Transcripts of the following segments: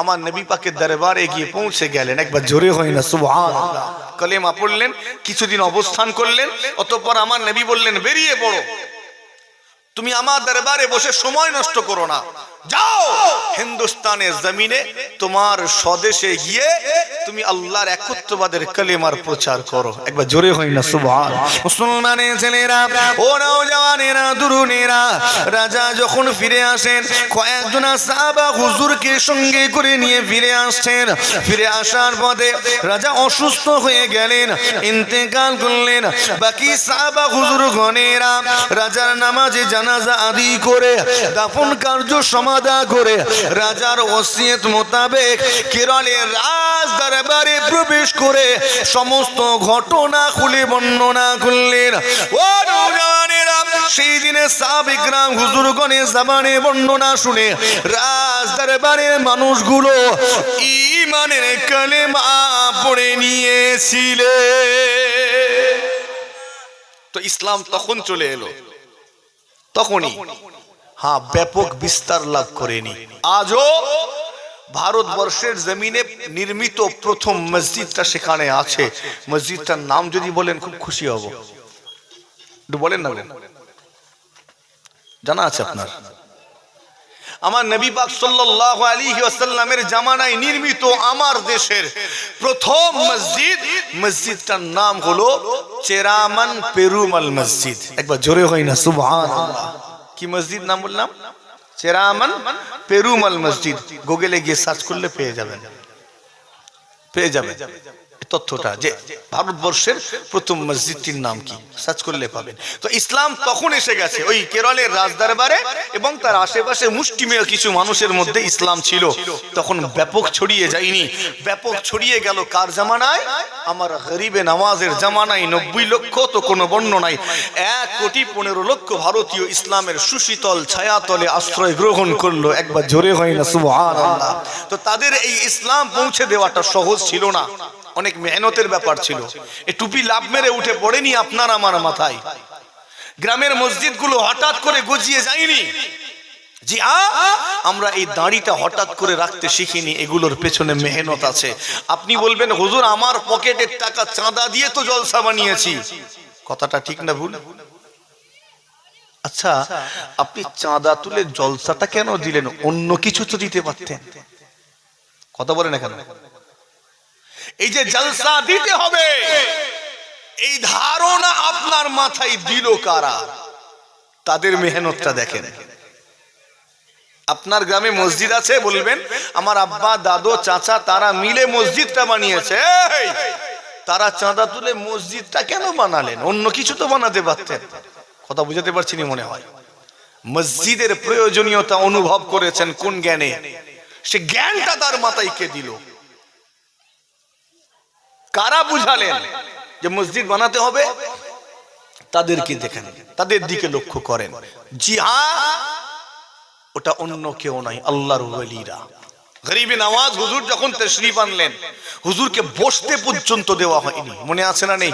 আমার নবী পাকের দরবারে গিয়ে পৌঁছে গেলেন। একবার জোরে হয় না সুবহানাল্লাহ। কলেমা পড়লেন, কিছুদিন অবস্থান করলেন, অতঃপর আমার নবী বললেন বেরিয়ে পড়ো, তুমি আমার দরবারে বসে সময় নষ্ট করো না, যাও হিন্দুস্তানের জমিনে তোমার স্বদেশে গিয়ে তুমি আল্লাহর একত্ববাদের কলেমার প্রচার করো। একবার জোরে হয় না সুবহানাল্লাহ। মুসলমানের ছেলেরা ও নওজওয়ানেরা তরুণেরা, রাজা যখন ফিরে আসেন, কয়েকজন সাহাবা হুজুরকে সঙ্গে করে নিয়ে ফিরে আসছেন। ফিরে আসার পথে রাজা অসুস্থ হয়ে গেলেন, ইন্তেকাল করলেন। বাকি সাহাবা হুজুরগণেরা রাজার নামাজে জানাজা আদি করে দাফন কার্য সমাধা করে রাজার ওসিয়ত মোতাবেক কেরলের রাজ দরবারে প্রবেশ করে সমস্ত ঘটনা খুলে বর্ণনা করলেন। ও নওজওয়ানেরা, সেই দিনে সাহাবা ইকরাম হুজুরগণের জবানে বর্ণনা শুনে রাজ দরবারের মানুষগুলো ঈমানের কালেমা পড়ে নিয়েছিলেন। তো ইসলাম তখন চলে এলো, তখনই হ্যাঁ ব্যাপক বিস্তার লাভ করেনি। আজও ভারতবর্ষের জমিনে নির্মিত প্রথম মসজিদটা সেখানে আছে। মসজিদটার নাম যদি বলেন খুব খুশি হব, একটু বলেন না, জানা আছে আপনার? আমার নবী পাক সাল্লাল্লাহু আলাইহি ওয়াসাল্লামের জামানায় নির্মিত আমার দেশের প্রথম মসজিদ, মসজিদটার নাম হলো চেরামান পেরুমাল মসজিদ। একবার জোরে হয় না সুবহানাল্লাহ। কি মসজিদ নাম বললাম? চেরামান পেরুমাল মসজিদ। গুগলে গিয়ে সার্চ করলে পেয়ে যাবেন, পেয়ে যাবেন তথ্যটা যে ভারতবর্ষের প্রথম মসজিদটির নাম কি, সার্চ করলে পাবেন। তো ইসলাম তখন এসে গেছে ওই কেরলের রাজদরবারে এবং তার আশেপাশে মুষ্টিমেয় কিছু মানুষের মধ্যে ইসলাম ছিল। তখন ব্যাপক ছড়িয়ে যায়নি, ব্যাপক ছড়িয়ে গেল কার জামানায়? আমার গরিবে নামাজের জামানায়। 90 লক্ষ তো কোনো বর্ণনায় 1,15,00,000 ভারতীয় ইসলামের সুশীতল ছায়াতলে আশ্রয় গ্রহণ করলো। একবার জোরে হয় না সুবহানাল্লাহ। তো তাদের এই ইসলাম পৌঁছে দেওয়াটা সহজ ছিল না, অনেক মেহনতের ব্যাপার ছিল। এই টুপি লাভ মেরে উঠে পড়েনি আপনার আমার মাথায়। গ্রামের মসজিদগুলো হঠাৎ করে গজিয়ে যায়নি। জি আমরা এই দাড়িটা হঠাৎ করে রাখতে শিখিনি, এগুলোর পেছনে মেহনত আছে। আপনি বলবেন হুজুর আমার পকেটের টাকা চাঁদা দিয়ে তো জলসা বানিয়েছি, কথাটা ঠিক না ভুল? আচ্ছা আপনি চাঁদা তুলে জলসাটা কেন দিলেন? অন্য কিছু তো দিতে পারতেন। কথা বলেন না কেন? এই যে জলসা দিতে হবে এই ধারণা আপনার মাথায় দিল কারা? তাদের মেহনতটা দেখেন। আপনার গ্রামে মসজিদ আছে, বলবেন আমার আব্বা দাদু চাচা তারা মিলে মসজিদটা বানিয়েছে। তারা চাঁদা তুলে মসজিদটা কেন বানালেন? অন্য কিছু তো বানাতে পারতেন। কথা বুঝাতে পারছি না মনে হয়। মসজিদের প্রয়োজনীয়তা অনুভব করেছেন কোন জ্ঞানে? সে জ্ঞানটা তার মাথায় কে দিল? কারা বুঝালেন যে মসজিদ বানাতে হবে? তাদেরকে দেখেন, তাদের দিকে লক্ষ্য করেন। জি হ্যাঁ, ওটা অন্য কেউ নয়, আল্লাহর ওলিরা। গরিবে নওয়াজ হুজুর যখন তাশরীফ আনলেন, হুজুরকে বসতে পর্যন্ত দেওয়া হয়নি। মনে আছে না নেই?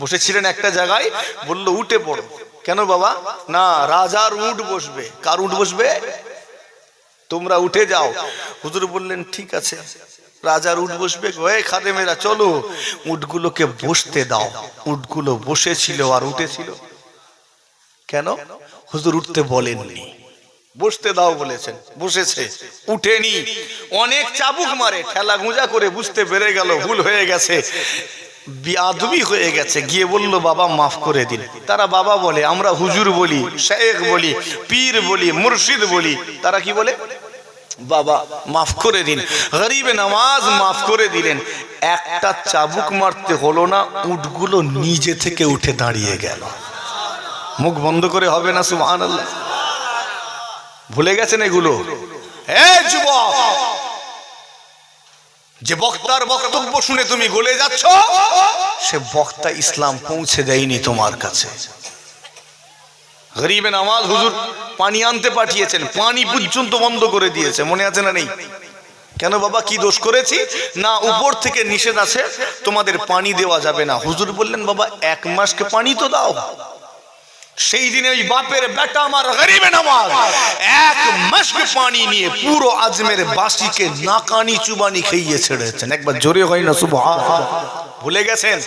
বসেছিলেন একটা জায়গায়, বলল উঠে পড়ো। কেন বাবা? না, রাজার উট বসবে। কার উট বসবে? তোমরা উঠে যাও। হুজুর বললেন ঠিক আছে, রাজার উট বসবে। খাদেমেরা চলো উটগুলোকে বসতে দাও। উটগুলো বসেছিল আর উঠেছিল কেন? হুজুর উঠতে বলেননি, বসতে দাও বলেছেন, বসেছে, উঠেনি। অনেক চাবুক মারে, ঠেলা গুঁজা করে বুঝতে পেরে গেল ভুল হয়ে গেছে, বিআদবি হয়ে গেছে। গিয়ে বলল বাবা মাফ করে দিন। তারা বাবা বলে, আমরা হুজুর বলি, শেখ বলি, পীর বলি, মুর্শিদ বলি। তারা কি বলে? বাবা মাফ করে দিন। গরিবে নামাজ মাফ করে দিলেন। একটা চাবুক মারতে হলো না, উটগুলো নিজে থেকে উঠে দাঁড়িয়ে গেল। মুখ বন্ধ করে হবে না সুবহানাল্লাহ। ভুলে গেছেন এগুলো? যুবক, যে বক্তার বক্তব্য শুনে তুমি গলে যাচ্ছ, সে বক্তা ইসলাম পৌঁছে দেয়নি তোমার কাছে। গরিবে নামাজ হুজুর পানি আনতে পাঠিয়েছেন, পানি পর্যন্ত বন্ধ করে দিয়েছে। মনে আছে না নেই? কেন বাবা, কি দোষ করেছি? না, উপর থেকে নিষেধ আছে, তোমাদের পানি দেওয়া যাবে না। হুজুর বললেন বাবা 1 মাসকে পানি তো দাও। সেই দিনে ওই বাপের বেটা আমার গরিবে নামাজ এক মশক পানি নিয়ে পুরো আজমের বাসীকে নাকানি চুবানি খেয়ে ছেড়েছেন। একবার জোরে হয় না সুবহানাল্লাহ। ভুলে গেছেন?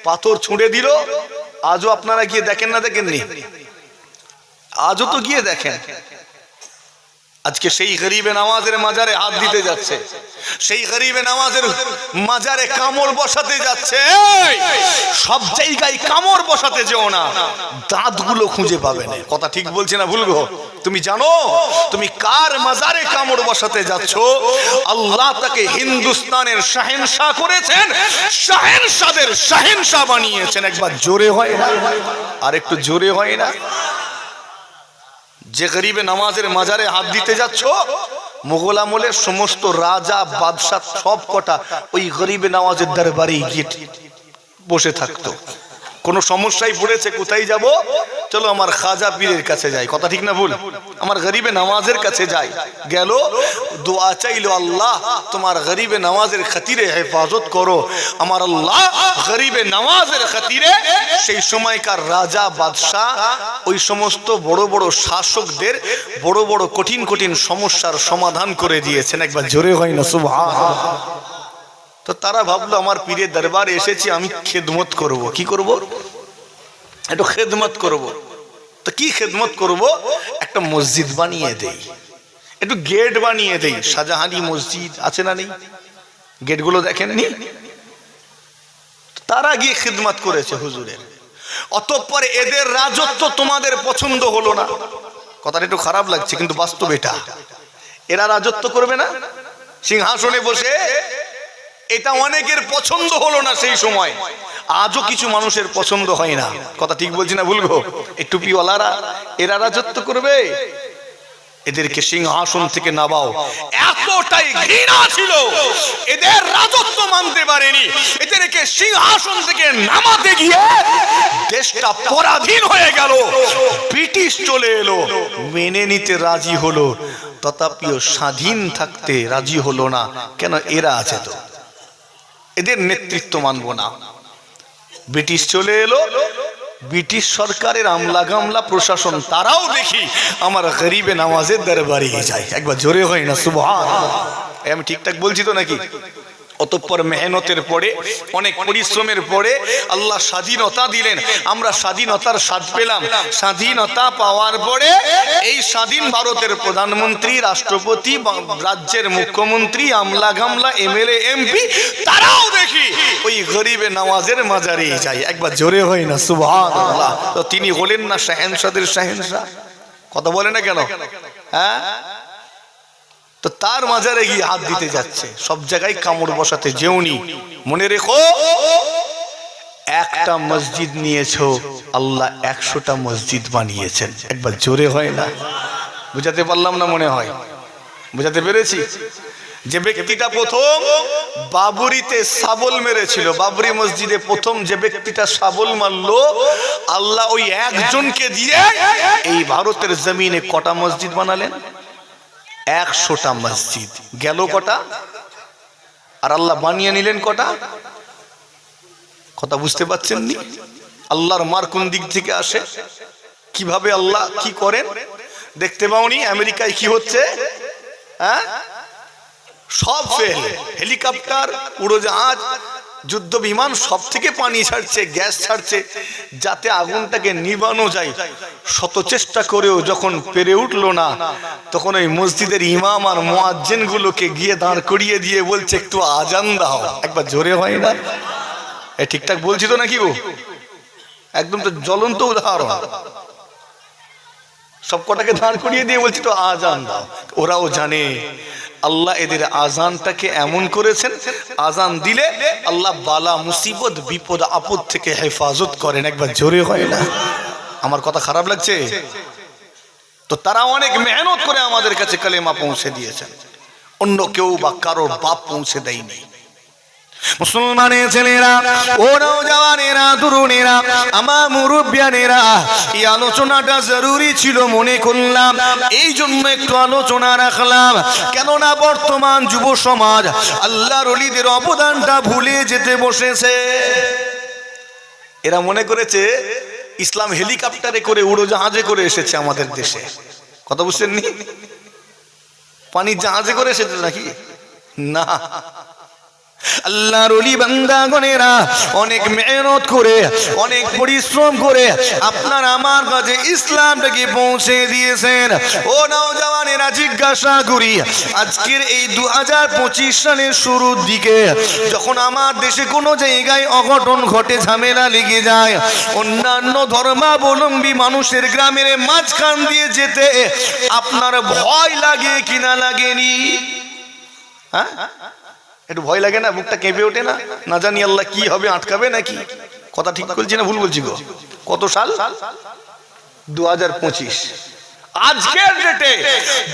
পাথর ছুঁড়ে দিল। আজও আপনারা গিয়ে দেখেন না দেখেননি? আজও তো গিয়ে দেখেন। আজকে সেই গরিবে নামাজের মাজারে হাত দিতে যাচ্ছে, সেই গরিবে নামাজের মাজারে কামড় বসাতে যাচ্ছে। সব জায়গায় কামড় বসাতে যেও না, দাঁতগুলো খুঁজে পাবে না। কথা ঠিক বলছি না ভুল গো? তুমি জানো তুমি কার মাজারে কামড় বসাতে যাচ্ছ? আল্লাহ তাকে হিন্দুস্তানের শাহেনশাহ করেছেন, শাহেনশাদের শাহেনশাহ বানিয়েছেন। একবার জোরে হয় না? আর একটু জোরে হয় না? যে গরিবে নামাজের মাজারে হাত দিতে যাচ্ছ, মুঘল আমলের সমস্ত রাজা বাদশাহ সব কটা ওই গরিবে নামাজের দরবারে গিয়ে বসে থাকতো। কোন সমস্যায় পড়েছে, কোথায় যাব? চলো আমার খাজা পীরের কাছে যাই। কথা ঠিক না ভুল? আমার গরিবে নামাজের কাছে যাই। গেল, দোয়া চাইলো, আল্লাহ তোমার গরিবে নামাজের খাতিরে হেফাজত করো। আমার আল্লাহ গরিবে নামাজের খাতিরে সেই সময়কার রাজা বাদশাহ ওই সমস্ত বড় বড় শাসকদের বড় বড় কঠিন কঠিন সমস্যার সমাধান করে দিয়েছেন। একবার জোরে হয় না সুবহানাল্লাহ। তো তারা ভাবলো আমার পীরের দরবারে এসেছি, আমি খেদমত করব। কি করব? একটু খেদমত করব। তো কি খেদমত করব? একটা মসজিদ বানিয়ে দেই, একটু গেট বানিয়ে দেই। শাহজাহানি মসজিদ আছে না নেই? গেটগুলো দেখেননি? তারা গিয়ে খেদমত করেছে হুজুরের। অতঃপর এদের রাজত্ব তোমাদের পছন্দ হলো না। কথাটা একটু খারাপ লাগছে, কিন্তু বাস্তব এটা। এরা রাজত্ব করবে না সিংহাসনে বসে, এটা অনেকের পছন্দ হলো না সেই সময়। আজও কিছু মানুষের পছন্দ হয় না। কথা ঠিক বলছি না ভুল গো? এই টুপিওয়ালারা এরা রাজত্ব করবে? এদেরকে সিংহাসন থেকে নামাও। এতটাই ঘৃণা ছিল, এদের রাজত্ব মানতে পারেনি। এদেরকে সিংহাসন থেকে নামাতে গিয়ে দেশটা পরাধীন হয়ে গেল। ব্রিটিশ চলে এলো, মেনে নিতে রাজি হলো, তথাপিও স্বাধীন থাকতে রাজি হলো না। কেন? এরা আছে তো, এদের নেতৃত্ব মানবো না। ব্রিটিশ চলে এলো, ব্রিটিশ সরকারের আমলা গামলা প্রশাসন তারাও দেখি আমার গরিবে নামাজের দরবারে যায়। একবার জোরে হয় না সুবহানাল্লাহ? আমি ঠিকঠাক বলছি তো নাকি? অতঃপর মেহনতের পরে, অনেক পরিশ্রমের পরে আল্লাহ স্বাধীনতা দিলেন। আমরা স্বাধীনতার স্বাদ পেলাম। স্বাধীনতা পাওয়ার পরে এই স্বাধীন ভারতের প্রধানমন্ত্রী, রাষ্ট্রপতি, রাজ্যের মুখ্যমন্ত্রী, আমলা গামলা, এমএলএ, এমপি তারাও দেখি ওই গরিবে নামাজের মাজারে যায়। একবার জোরে হয় না সুবহানাল্লাহ? তো তিনি হলেন না শাহেনশাদের শাহেনশাহ? কথা বলে না কেন? হ্যাঁ, তো তার মাজারে গিয়ে হাত দিতে যাচ্ছে। সব জায়গায় কামড় বসাতে যেওনি। মনে রেখো, একটা মসজিদ নিয়েছো, আল্লাহ 100টা মসজিদ বানিয়েছেন। একবার জোরে হয় না? বুঝাতে পারলাম না? মনে হয় বুঝাতে পেরেছি। যে ব্যক্তিটা প্রথম বাবরিতে শাবল মেরেছিল, বাবরি মসজিদে প্রথম যে ব্যক্তিটা শাবল মারলো, আল্লাহ ওই একজনকে দিয়ে এই ভারতের জমিনে কটা মসজিদ বানালেন? 100টা মসজিদ। গেল কটা? আর আল্লাহ বানিয়ে নিলেন কটা? কথা বুঝতে পারছেন নি? আল্লাহর মার কোন দিক থেকে আসে, কিভাবে আল্লাহ কি করেন দেখতে পাওনি? আমেরিকায় কি হচ্ছে? হ্যাঁ, সব ফেল। হেলিকপ্টার, উড়োজাহাজ, যুদ্ধ বিমান সব থেকে পানি ছাড়ছে, গ্যাস ছাড়ছে, যাতে আগুনটাকে নিবানো যায়। শত চেষ্টা করেও যখন পেরে উঠলো না, তখন ওই মসজিদের ইমাম আর মুয়াজ্জিন গুলোকে গিয়ে দাঁড় করিয়ে দিয়ে বলছে, একটু আজান দাও। একবার জোরে হয় না? ঠিকঠাক বলছি তো নাকি গো? একদম তো জ্বলন্ত উদাহরণ। সব কটাকে দাঁড় করিয়ে দিয়ে বলছি তো আজান দাও। ওরাও জানে আল্লাহ এদের আজানটাকে এমন করেছেন, আজান দিলে আল্লাহ বালা মুসিবত বিপদ আপদ থেকে হেফাজত করেন। একবার জোরে হয় না? আমার কথা খারাপ লাগছে? তো তারা অনেক মেহনত করে আমাদের কাছে কালেমা পৌঁছে দিয়েছেন, অন্য কেউ বা কারোর বাপ পৌঁছে দেয়নি। মুসলমানের ছেলেরা, ও নওজওয়ানেরা, তরুণেরা, আমার মুরব্বিয়ানেরা, এই আলোচনাটা জরুরি ছিল মনে করলাম, এই জন্য একটু আলোচনা রাখলাম। কেননা বর্তমান যুব সমাজ আল্লাহর ওলিদের অবদানটা ভুলে যেতে বসেছে। এরা মনে করেছে ইসলাম হেলিকপ্টারে করে উড়োজাহাজে করে এসেছে আমাদের দেশে, কথা বুঝছেন নি? পানির জাহাজে করে এসেছে নাকি? না, আল্লাহর ওলি বান্দাগণেরা অনেক মেহনত করে, অনেক পরিশ্রম করে আপনার আমার কাছে ইসলামটাকে পৌঁছে দিয়েছেন। ও নওজওয়ানেরা, জিজ্ঞাসা করি, আজকের এই 2025 সালের শুরুর দিকে যখন আমার দেশে কোনো জায়গায় অঘটন ঘটে, ঝামেলা লেগে যায়, অন্যান্য ধর্মাবলম্বী মানুষের গ্রামের মাঝখান দিয়ে যেতে আপনার ভয় লাগে কিনা লাগেনি? হ্যাঁ, একটু ভয় লাগে না? বুকটা কেঁপে ওঠে না? না জানি আল্লাহ কি হবে, আটকাবে নাকি? কথা ঠিক বলছি না ভুল বলছি গো? কত সাল? 2025। আজকের ডেটে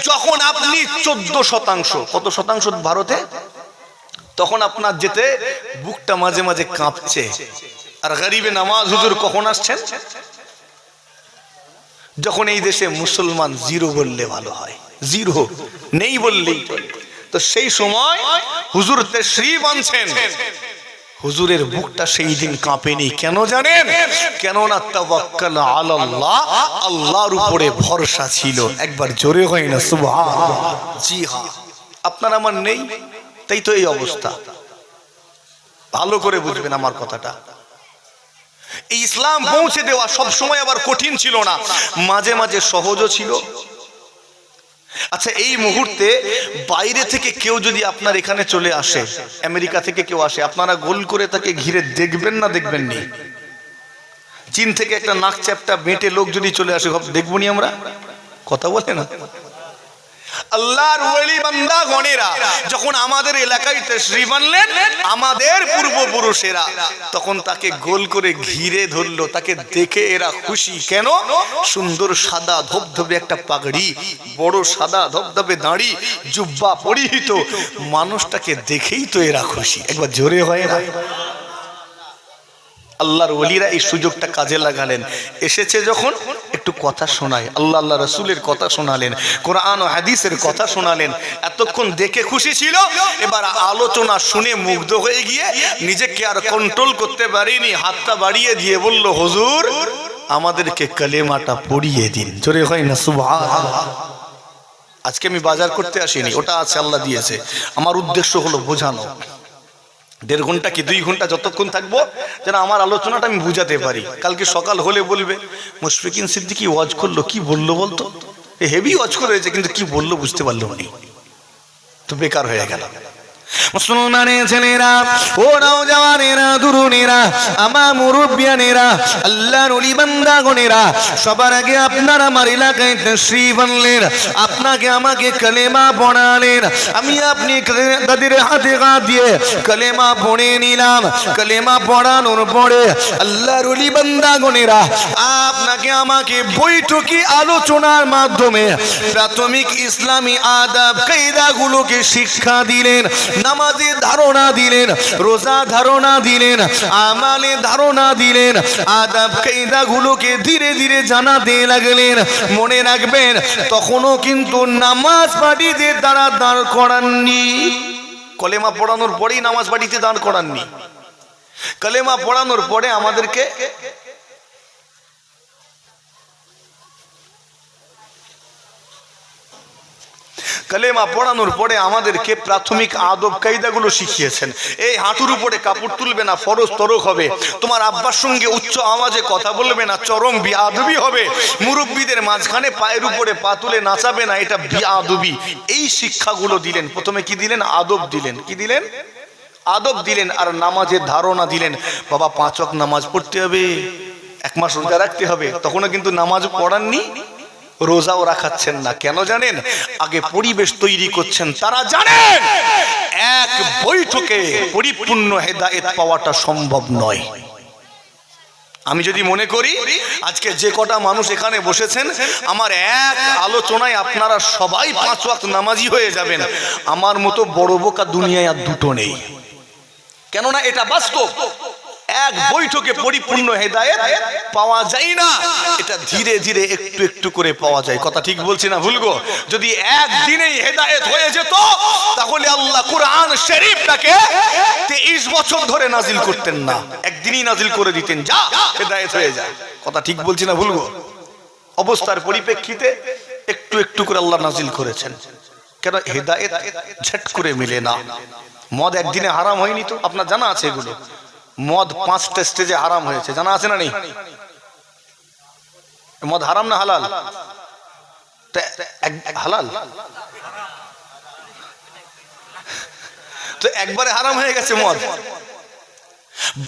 যখন আপনি 14%, কত শতাংশ ভারতে, তখন আপনার যেতে বুকটা মাঝে মাঝে কাঁপছে। আর গরিবে নামাজ হুজুর কখন আসছেন? যখন এই দেশে মুসলমান জিরো বললে ভালো হয়, জিরো নেই বললেই। তো সেই সময় হুজুর তাশরীফ আনছেন, হুজুরের বুকটা সেই দিন কাঁপেনি। কেন জানেন? কেননা তাওয়াক্কাল আলাল্লাহ, আল্লাহর উপরে ভরসা ছিল। একবার জোরে হয় না সুবহানাল্লাহ? জি হ্যাঁ, আপনার আমার নেই, তাই তো এই অবস্থা। ভালো করে বুঝবেন আমার কথাটা। এই ইসলাম পৌঁছে দেওয়া সব সময় আবার কঠিন ছিল না, মাঝে মাঝে সহজও ছিল। আচ্ছা, এই মুহূর্তে বাইরে থেকে কেউ যদি আপনার এখানে চলে আসে, আমেরিকা থেকে কেউ আসে, আপনারা গোল করে তাকে ঘিরে দেখবেন না দেখবেন নি? চীন থেকে একটা নাক চ্যাপটা বেঁটে লোক যদি চলে আসে, দেখবো নি আমরা? কথা বলে না? আল্লাহর ওলি বান্দা গণেরা যখন আমাদের এলাকায় তাশরীফ আনলেন, আমাদের পূর্বপুরুষেরা, তখন তাকে গোল করে ঘিরে ধরলো। তাকে দেখে এরা খুশি। কেন? সুন্দর সাদা ধবধবে একটা পাগড়ি, বড় সাদা ধবধবে দাড়ি, জুব্বা পরিহিত মানুষটাকে দেখেই তো এরা খুশি। একবার জোরে হয় না? আল্লাহর ওলিরা এই সুযোগটা কাজে লাগালেন। এসেছে যখন একটু কথা শোনায়, আল্লাহ রাসূলের কথা শোনালেন, কোরআন ও হাদিসের কথা শোনালেন। এতক্ষণ দেখে খুশি ছিল, এবার আলোচনা শুনে মুগ্ধ হয়ে গিয়ে নিজেকে আর কন্ট্রোল করতে পারিনি, হাতটা বাড়িয়ে দিয়ে বলল, হুজুর আমাদেরকে কালেমাটা পড়িয়ে দিন। জোরে হয় না সুবহানাল্লাহ? আজকে আমি বাজার করতে আসিনি, ওটা আছে, আল্লাহ দিয়েছে। আমার উদ্দেশ্য হলো বোঝানো। 1.5 ঘন্টা কি 2 ঘন্টা যতক্ষণ থাকবো, যেন আমার আলোচনাটা আমি বুঝাতে পারি। কালকে সকাল হলে বলবে, মুশফিকিন সিদ্দিকী ওয়াজ করলো, কি বললো বলতো? হেভি ওয়াজ করেছে, কিন্তু কি বললো বুঝতে পারলো না, তো বেকার হয়ে গেল। মুসলমানের ছেলেরা, ও নওজওয়ানেরা, তরুণেরা, আমার মুরব্বিয়ানেরা, আল্লাহর ওলি বান্দাগণেরা, সবার আগে আপনার আমার এলাকায় তাশরীফ আনলেন, আপনাকে আমাকে কালেমা পড়ালেন। আমি আপনি তাদের হাতে হাত দিয়ে কালেমা পড়ে নিলাম। কালেমা পড়ানোর পরে আল্লাহর ওলি বান্দাগণেরা আপনাকে আমাকে বৈঠকি আলোচনার মাধ্যমে প্রাথমিক ইসলামী আদব কায়দাগুলোকে শিক্ষা দিলেন। নামাজের ধারণা দিলেন, রোজা ধারণা দিলেন, আমালে ধারণা দিলেন, আদব কায়দাগুলোকে ধীরে ধীরে জানাতে লাগলেন। মনে রাখবেন, তখনও কিন্তু নামাজ বাড়িতে তারা দাঁড় করাননি। কলেমা পড়ানোর পরেই নামাজ বাড়িতে দাঁড় করাননি। কলেমা পড়ানোর পরে আমাদেরকে কালেমা পড়ানোর পরে আমাদেরকে প্রাথমিক আদব কায়দাগুলো শিখিয়েছেন। এই হাঁটুর উপরে কাপড় তুলবে না, ফরজ তরক হবে। তোমার আব্বার সঙ্গে উচ্চ আওয়াজে কথা বলবে না, চরম বিআদবি হবে। মুরব্বীদের মাঝখানে পায়ের উপরে পা তুলে নাচাবে না, এটা বিআদবি। এই শিক্ষাগুলো দিলেন। প্রথমে কি দিলেন? আদব দিলেন। কি দিলেন? আদব দিলেন। আর নামাজের ধারণা দিলেন। বাবা 5 ওয়াক্ত নামাজ পড়তে হবে, 1 মাস রোজা রাখতে হবে। তখনও কিন্তু নামাজ পড়াননি, রোজাও রাখাচ্ছেন না। কেন জানেন? আগে পরিবেশ তৈরি করছেন। তারা জানেন এক বৈঠকে পরিপূর্ণ হেদায়েত পাওয়াটা সম্ভব নয়। আমি যদি মনে করি আজকে যে কটা মানুষ এখানে বসেছেন, আমার এক আলোচনায় আপনারা সবাই 5 ওয়াক্ত নামাজি হয়ে যাবেন, আমার মতো বড় বোকা দুনিয়ায় আর দুটো নেই। কেননা এটা বাস্তব। এক বৈঠকে পরিপূর্ণ হেদায়েত পাওয়া যায় না, এটা ধীরে ধীরে একটু একটু করে পাওয়া যায়। কথা ঠিক বলছি না ভুল গো? যদি একদিনেই হেদায়েত হয়ে যেত তাহলে আল্লাহ কুরআন শরীফটাকে 23 বছর ধরে নাজিল করতেন না, একদিনই নাজিল করে দিতেন, যা হেদায়েত হয়ে যায়। কথা ঠিক বলছি না ভুল গো? অবস্থার পরিপ্রেক্ষিতে একটু একটু করে আল্লাহ নাজিল করেছেন। কেন? হেদায়েত ঝট করে মিলে না। মদ একদিনে হারাম হয়নি তো, আপনার জানা আছে এগুলো? মদ 5টা স্টেজে হারাম হয়েছে, জানা আছে না নেই? মদ হারাম না হালাল? হালাল তো একবারে হারাম হয়ে গেছে মদ।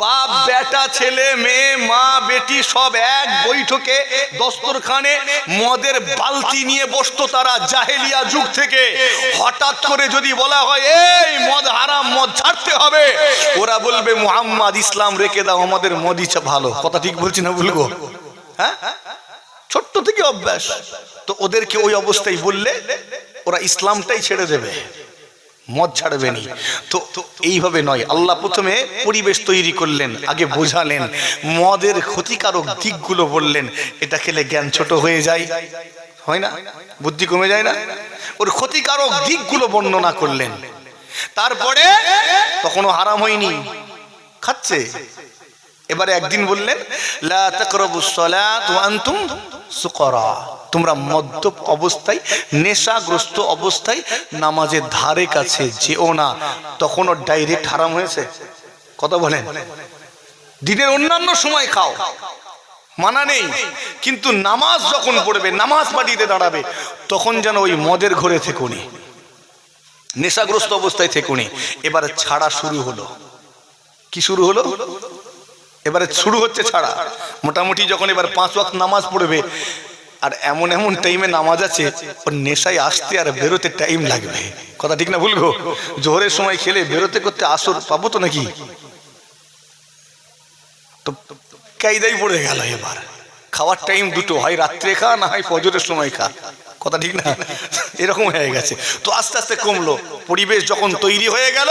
বাপ বেটা ছেলে মেয়ে মা বেটি সব এক বৈঠকে দস্তরখানে মদের বালতি নিয়ে বসতো তারা জাহেলিয়া যুগ থেকে। হঠাৎ করে যদি বলা হয় এই মদ হারাম, মদ ছাড়তে হবে, ওরা বলবে মুহাম্মদ ইসলাম রেখে দাও, আমাদের মদই ভালো। কথা ঠিক বলছি না বলবো? হ্যাঁ, ছোট্ট থেকে অভ্যাস। তো ওদেরকে ওই অবস্থায় বললে ওরা ইসলামটাই ছেড়ে দেবে, মদ ছাড়বে নি। তো এইভাবে নয়, আল্লাহ প্রথমে পরিবেশ তৈরি করলেন, আগে বোঝালেন, মদের ক্ষতিকারক দিকগুলো বললেন। এটা খেলে জ্ঞান ছোট হয়ে যায়, হয় না? বুদ্ধি কমে যায় না? ওর ক্ষতিকারক দিকগুলো বর্ণনা করলেন। তারপরে তখনও হারাম হয়নি, খাচ্ছে। এবারে একদিন বললেন লা তাকরাবুস সালাত ওয়া আনতুম সুকারা, তোমরা মদ্যপ অবস্থায়, নেশাগ্রস্ত অবস্থায় নামাজের ধারে কাছে যেও না। তখনও ডাইরেক্ট হারাম হয়েছে? কথা বলেন? দিনের অন্যান্য সময় খাও, মানা নেই, কিন্তু নামাজ যখন পড়বে, নামাজ পাঠিয়ে দাঁড়াবে, তখন যেন ওই মদের ঘরে থেকোনি, নেশাগ্রস্ত অবস্থায় থেকোনি। এবারে ছাড়া শুরু হলো। কি শুরু হলো? এবারে শুরু হচ্ছে ছাড়া। মোটামুটি যখন এবার 5 ওয়াক্ত নামাজ পড়বে, আর এমন এমন টাইমে নামাজ আছে ওর নেশায় আসতে আর বেরোতে টাইম লাগবে। কথা ঠিক না ভুল গো? জোহরের সময় খেলে বেরোতে করতে আসর পাবো তো নাকি? তো কায়দাই পড়ে গেল। এবার খাওয়ার টাইম দুটো, হয় রাত্রে খা না হয় ফজরের সময় খা। কথা ঠিক না? এরকম হয়ে গেছে। তো আস্তে আস্তে কমলো। পরিবেশ যখন তৈরি হয়ে গেল,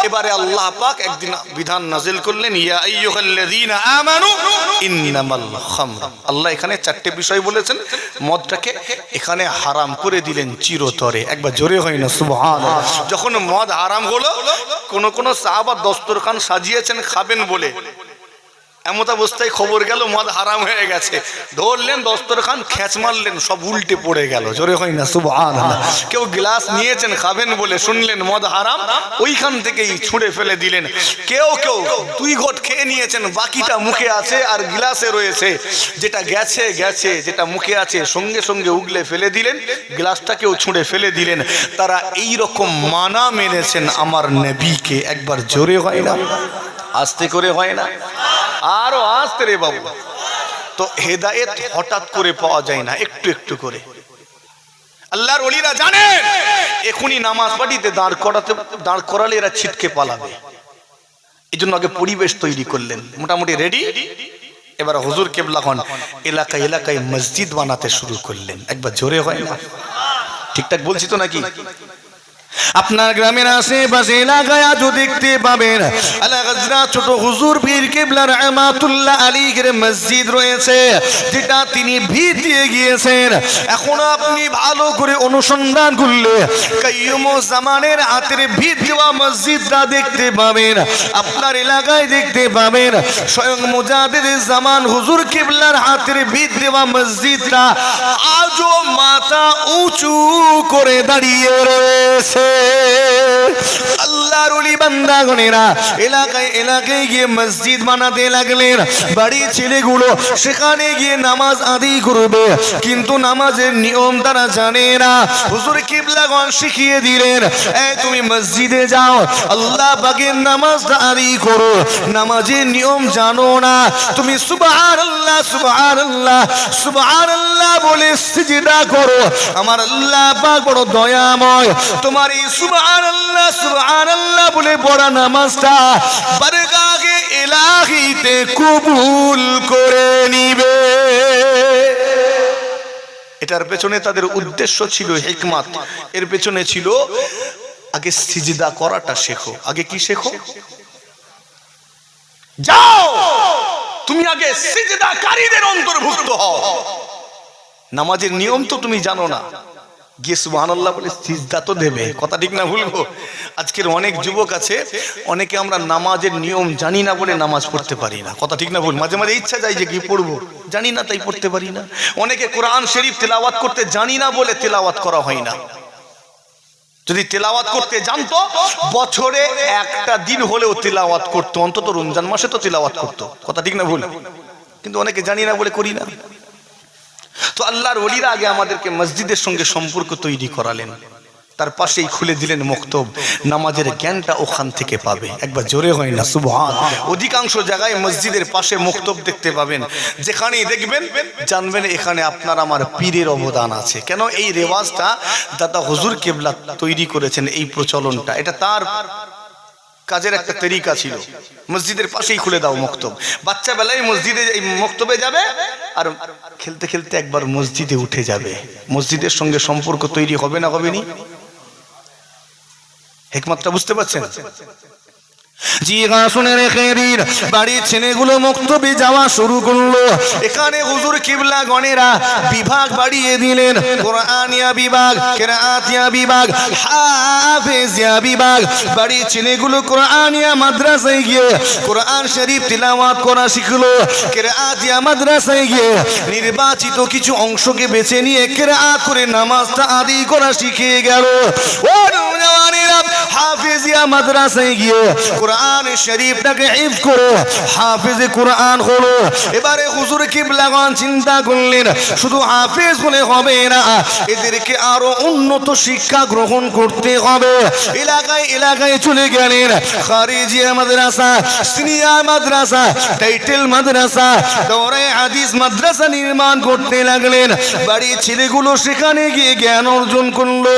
এবারে আল্লাহ পাক একদিন বিধান নাজিল করলেন, ইয়া আইয়ুহাল্লাযীনা আমানু ইন্নামাল খামর। আল্লাহ এখানে 4টে বিষয় বলেছেন, মদটাকে এখানে হারাম করে দিলেন চিরতরে। একবার জোরে হয় না সুবহানাল্লাহ? যখন মদ হারাম হলো, কোন সাহাবা দস্তরখান সাজিয়েছেন খাবেন বলে, এমন অবস্থায় খবর গেল মদ হারাম হয়ে গেছে, ধরলেন দস্তরখান, খেঁচ মারলেন, সব উল্টে পড়ে গেল। জোরে হয় না সুবহানাল্লাহ? কেউ গ্লাস নিয়েছেন খাবেন বলে, শুনলেন মদ হারাম, ওইখান থেকেই ছুঁড়ে ফেলে দিলেন। কেউ 2 ঘট খেয়ে নিয়েছেন, বাকিটা মুখে আছে আর গ্লাসে রয়েছে। যেটা গেছে গেছে, যেটা মুখে আছে সঙ্গে সঙ্গে উগলে ফেলে দিলেন, গ্লাসটাকেও ছুঁড়ে ফেলে দিলেন। তারা এই রকম মানা মেনেছেন আমার নবীকে। একবার জোরে হয় না? আস্তে করে হয় না? আরো আস্তে রে বাবু। তো হেদায়েত হঠাৎ করে পাওয়া যায় না, একটু একটু করে। আল্লাহর ওলিরা জানেন এখনই নামাজ পাঠিতে দাঁড় করালে এরা ছিটকে পালাবে। এই জন্য আগে পরিবেশ তৈরি করলেন, মোটামুটি রেডি। এবার হুজুর কেবলাগণ এলাকায় এলাকায় মসজিদ বানাতে শুরু করলেন। একবার জোরে হয় না? ঠিকঠাক বলছি তো নাকি? আপনার গ্রামের আশেপাশে এলাকায় আজও দেখতে পাবেন আল-গাজরা ছোট হুজুর পীর কেবলা রাহমাতুল্লাহ আলাইহির মসজিদ রয়েছে, যেটা তিনি ভিত দিয়ে গিয়েছেন। এখন আপনি ভালো করে অনুসন্ধান করলে কাইয়ুমুজ্জামানের হাতের ভিত দেওয়া মসজিদটা দেখতে পাবেন। আপনার এলাকায় দেখতে পাবেন স্বয়ং মুজাদ্দিদুজ জামান হুজুর কেবলার হাতের ভিত দেওয়া মসজিদটা আজও মাথা উঁচু করে দাঁড়িয়ে রয়েছে। আল্লাহর ওলি বান্দাগণেরা এলাকায় এলাকায় গিয়ে মসজিদ বানাতে লাগলেন। বাড়ির ছেলেগুলো সেখানে গিয়ে নামাজ আদায় করবে, কিন্তু নামাজের নিয়ম তারা জানে না। হুজুর কিবলাগণ শিখিয়ে দিলেন, এই তুমি মসজিদে যাও, আল্লাহ পাকের নামাজটা আদায় করো। নামাজের নিয়ম জানো না, তুমি সুবহানাল্লাহ সুবহানাল্লাহ সুবহানাল্লাহ বলে সিজদা করো। আমার আল্লাহ পাক বড় দয়াময়, তোমার এই সুবহানাল্লাহ সুবহানাল্লাহ বলে পড়া নামাজটা বারগাহে ইলাহিতে কবুল করে নিবে। এটার পেছনে তাদের উদ্দেশ্য ছিল, হিকমত এর পেছনে ছিল, আগে সিজদা করাটা শেখো। আগে কি শেখো? যাও তুমি আগে সিজদাকারীদের অন্তর্ভুক্ত হও। নামাজের নিয়ম তো তুমি জানো না, গিয়ে সুবহানাল্লাহ বলে সিজদা তো দেবে, কথা ঠিক না ভুলবো? আজকের অনেক যুবক আছে, অনেকে আমরা নামাজের নিয়ম জানি না বলে নামাজ পড়তে পারি না, কথা ঠিক না ভুল? মাঝে মাঝে ইচ্ছা যায় যে কি পড়বো, জানি না তাই পড়তে পারি না। অনেকে কোরআন শরীফ তেলাওয়াত করতে জানি না বলে তেলাওয়াত করা হয় না। যদি তেলাওয়াত করতে জানতো বছরে একটা দিন হলেও তেলাওয়াত করতো, অন্তত রমজান মাসে তো তেলাওয়াত করতো, কথা ঠিক না ভুল? কিন্তু অনেকে জানি না বলে করি না। তো আল্লাহর ওলিরা আগে আমাদেরকে মসজিদের সঙ্গে সম্পর্ক তৈরি করালেন, তার পাশেই খুলে দিলেন মক্তব, নামাজের জ্ঞানটা ওখান থেকে পাবে। একবার জোরে হয় না সুবহান? অধিকাংশ জায়গায় মসজিদের পাশে মক্তব দেখতে পাবেন, যেখানেই দেখবেন জানবেন এখানে আপনার আমার পীরের অবদান আছে। কেন? এই রেওয়াজটা দাদা হুজুর কেবলা তৈরি করেছেন, এই প্রচলনটা, এটা তার কাজের একটা তরিকা ছিল। মসজিদের পাশেই খুলে দাও মক্তব, বাচ্চা বেলায় মসজিদে এই মক্তবে যাবে আর খেলতে খেলতে একবার মসজিদে উঠে যাবে। মসজিদের সঙ্গে সম্পর্ক তৈরি হবে না, হবে নি? হিকমতটা বুঝতে পারছেন? জিজ্ঞাসনে রেখে দিন, বাড়ির ছেলেগুলো মক্তবে যাওয়া শুরু করলো। এখানে হুজুর কিবলা গণেরা বিভাগ বাড়িয়ে দিলেন, কোরআনিয়া বিভাগ, কিরাআতিয়া বিভাগ, হাফেজিয়া বিভাগ। বাড়ির ছেলেগুলো কোরআনিয়া মাদ্রাসায় গিয়ে কোরআন শরীফ তিলাওয়াত করা শিখলো। কিরাআতিয়া মাদ্রাসায় গিয়ে নির্বাচিত কিছু অংশকে বেছে নিয়ে কিরাআত করে নামাজটা আদায় করা শিখে গেল। ও নওজওয়ানেরা, হাফেজিয়া মাদ্রাসায় গিয়ে কোরআন শরীফটাকে হিফজ করে হাফেজে কোরআন হলো। এবারে হুজুর কিবলাগণ চিন্তা করলেন শুধু হাফেজ হলে হবে না, এদেরকে আরো উন্নত শিক্ষা গ্রহণ করতে হবে। এলাকায় এলাকায় চলে গেলেন, খারিজিয়া মাদ্রাসা, সিনিয়র মাদ্রাসা, টাইটেল মাদ্রাসা, দৌড়ে হাদিস মাদ্রাসা নির্মাণ করতে লাগলেন। বাড়ির ছেলেগুলো সেখানে গিয়ে জ্ঞান অর্জন করলো।